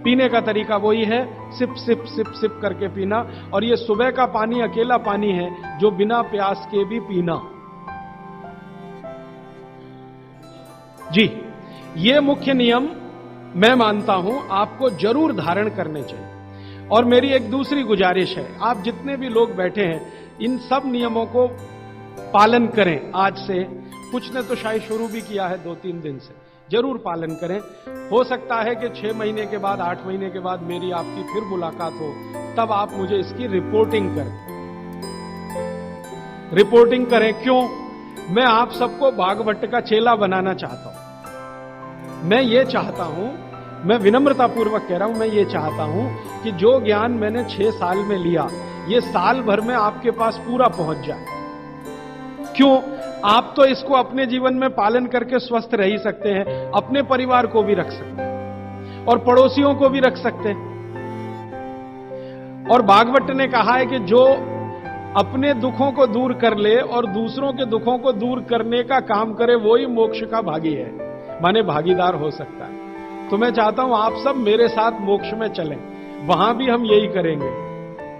पीने का तरीका वही है, सिप सिप सिप सिप करके पीना। और ये सुबह का पानी अकेला पानी है जो बिना प्यास के भी पीना। जी, ये मुख्य नियम मैं मानता हूं आपको जरूर धारण करने चाहिए। और मेरी एक दूसरी गुजारिश है, आप जितने भी लोग बैठे हैं इन सब नियमों को पालन करें। आज से कुछ ने तो शायद शुरू भी किया है 2-3 दिन से, जरूर पालन करें। हो सकता है कि 6 महीने के बाद, 8 महीने के बाद मेरी आपकी फिर मुलाकात हो, तब आप मुझे इसकी रिपोर्टिंग करें। रिपोर्टिंग करें, क्यों? मैं आप सबको भागवत का चेला बनाना चाहता हूं। मैं ये चाहता हूं, मैं विनम्रतापूर्वक कह रहा हूं, मैं ये चाहता हूं कि जो ज्ञान मैंने 6 साल में लिया, ये साल भर में आपके पास पूरा पहुंच जाए। क्यों? आप तो इसको अपने जीवन में पालन करके स्वस्थ रह ही सकते हैं, अपने परिवार को भी रख सकते हैं और पड़ोसियों को भी रख सकते हैं। और भागवत ने कहा है कि जो अपने दुखों को दूर कर ले और दूसरों के दुखों को दूर करने का काम करे, वो ही मोक्ष का भागी है, माने भागीदार हो सकता है। तो मैं चाहता हूं आप सब मेरे साथ मोक्ष में चलें, वहां भी हम यही करेंगे।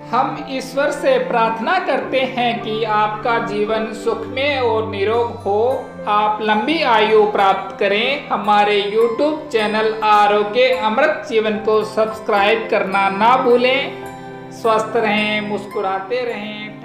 हम ईश्वर से प्रार्थना करते हैं कि आपका जीवन सुखमय और निरोग हो, आप लंबी आयु प्राप्त करें। हमारे YouTube चैनल आरोग्य अमृत जीवन को सब्सक्राइब करना ना भूलें। स्वस्थ रहें, मुस्कुराते रहें।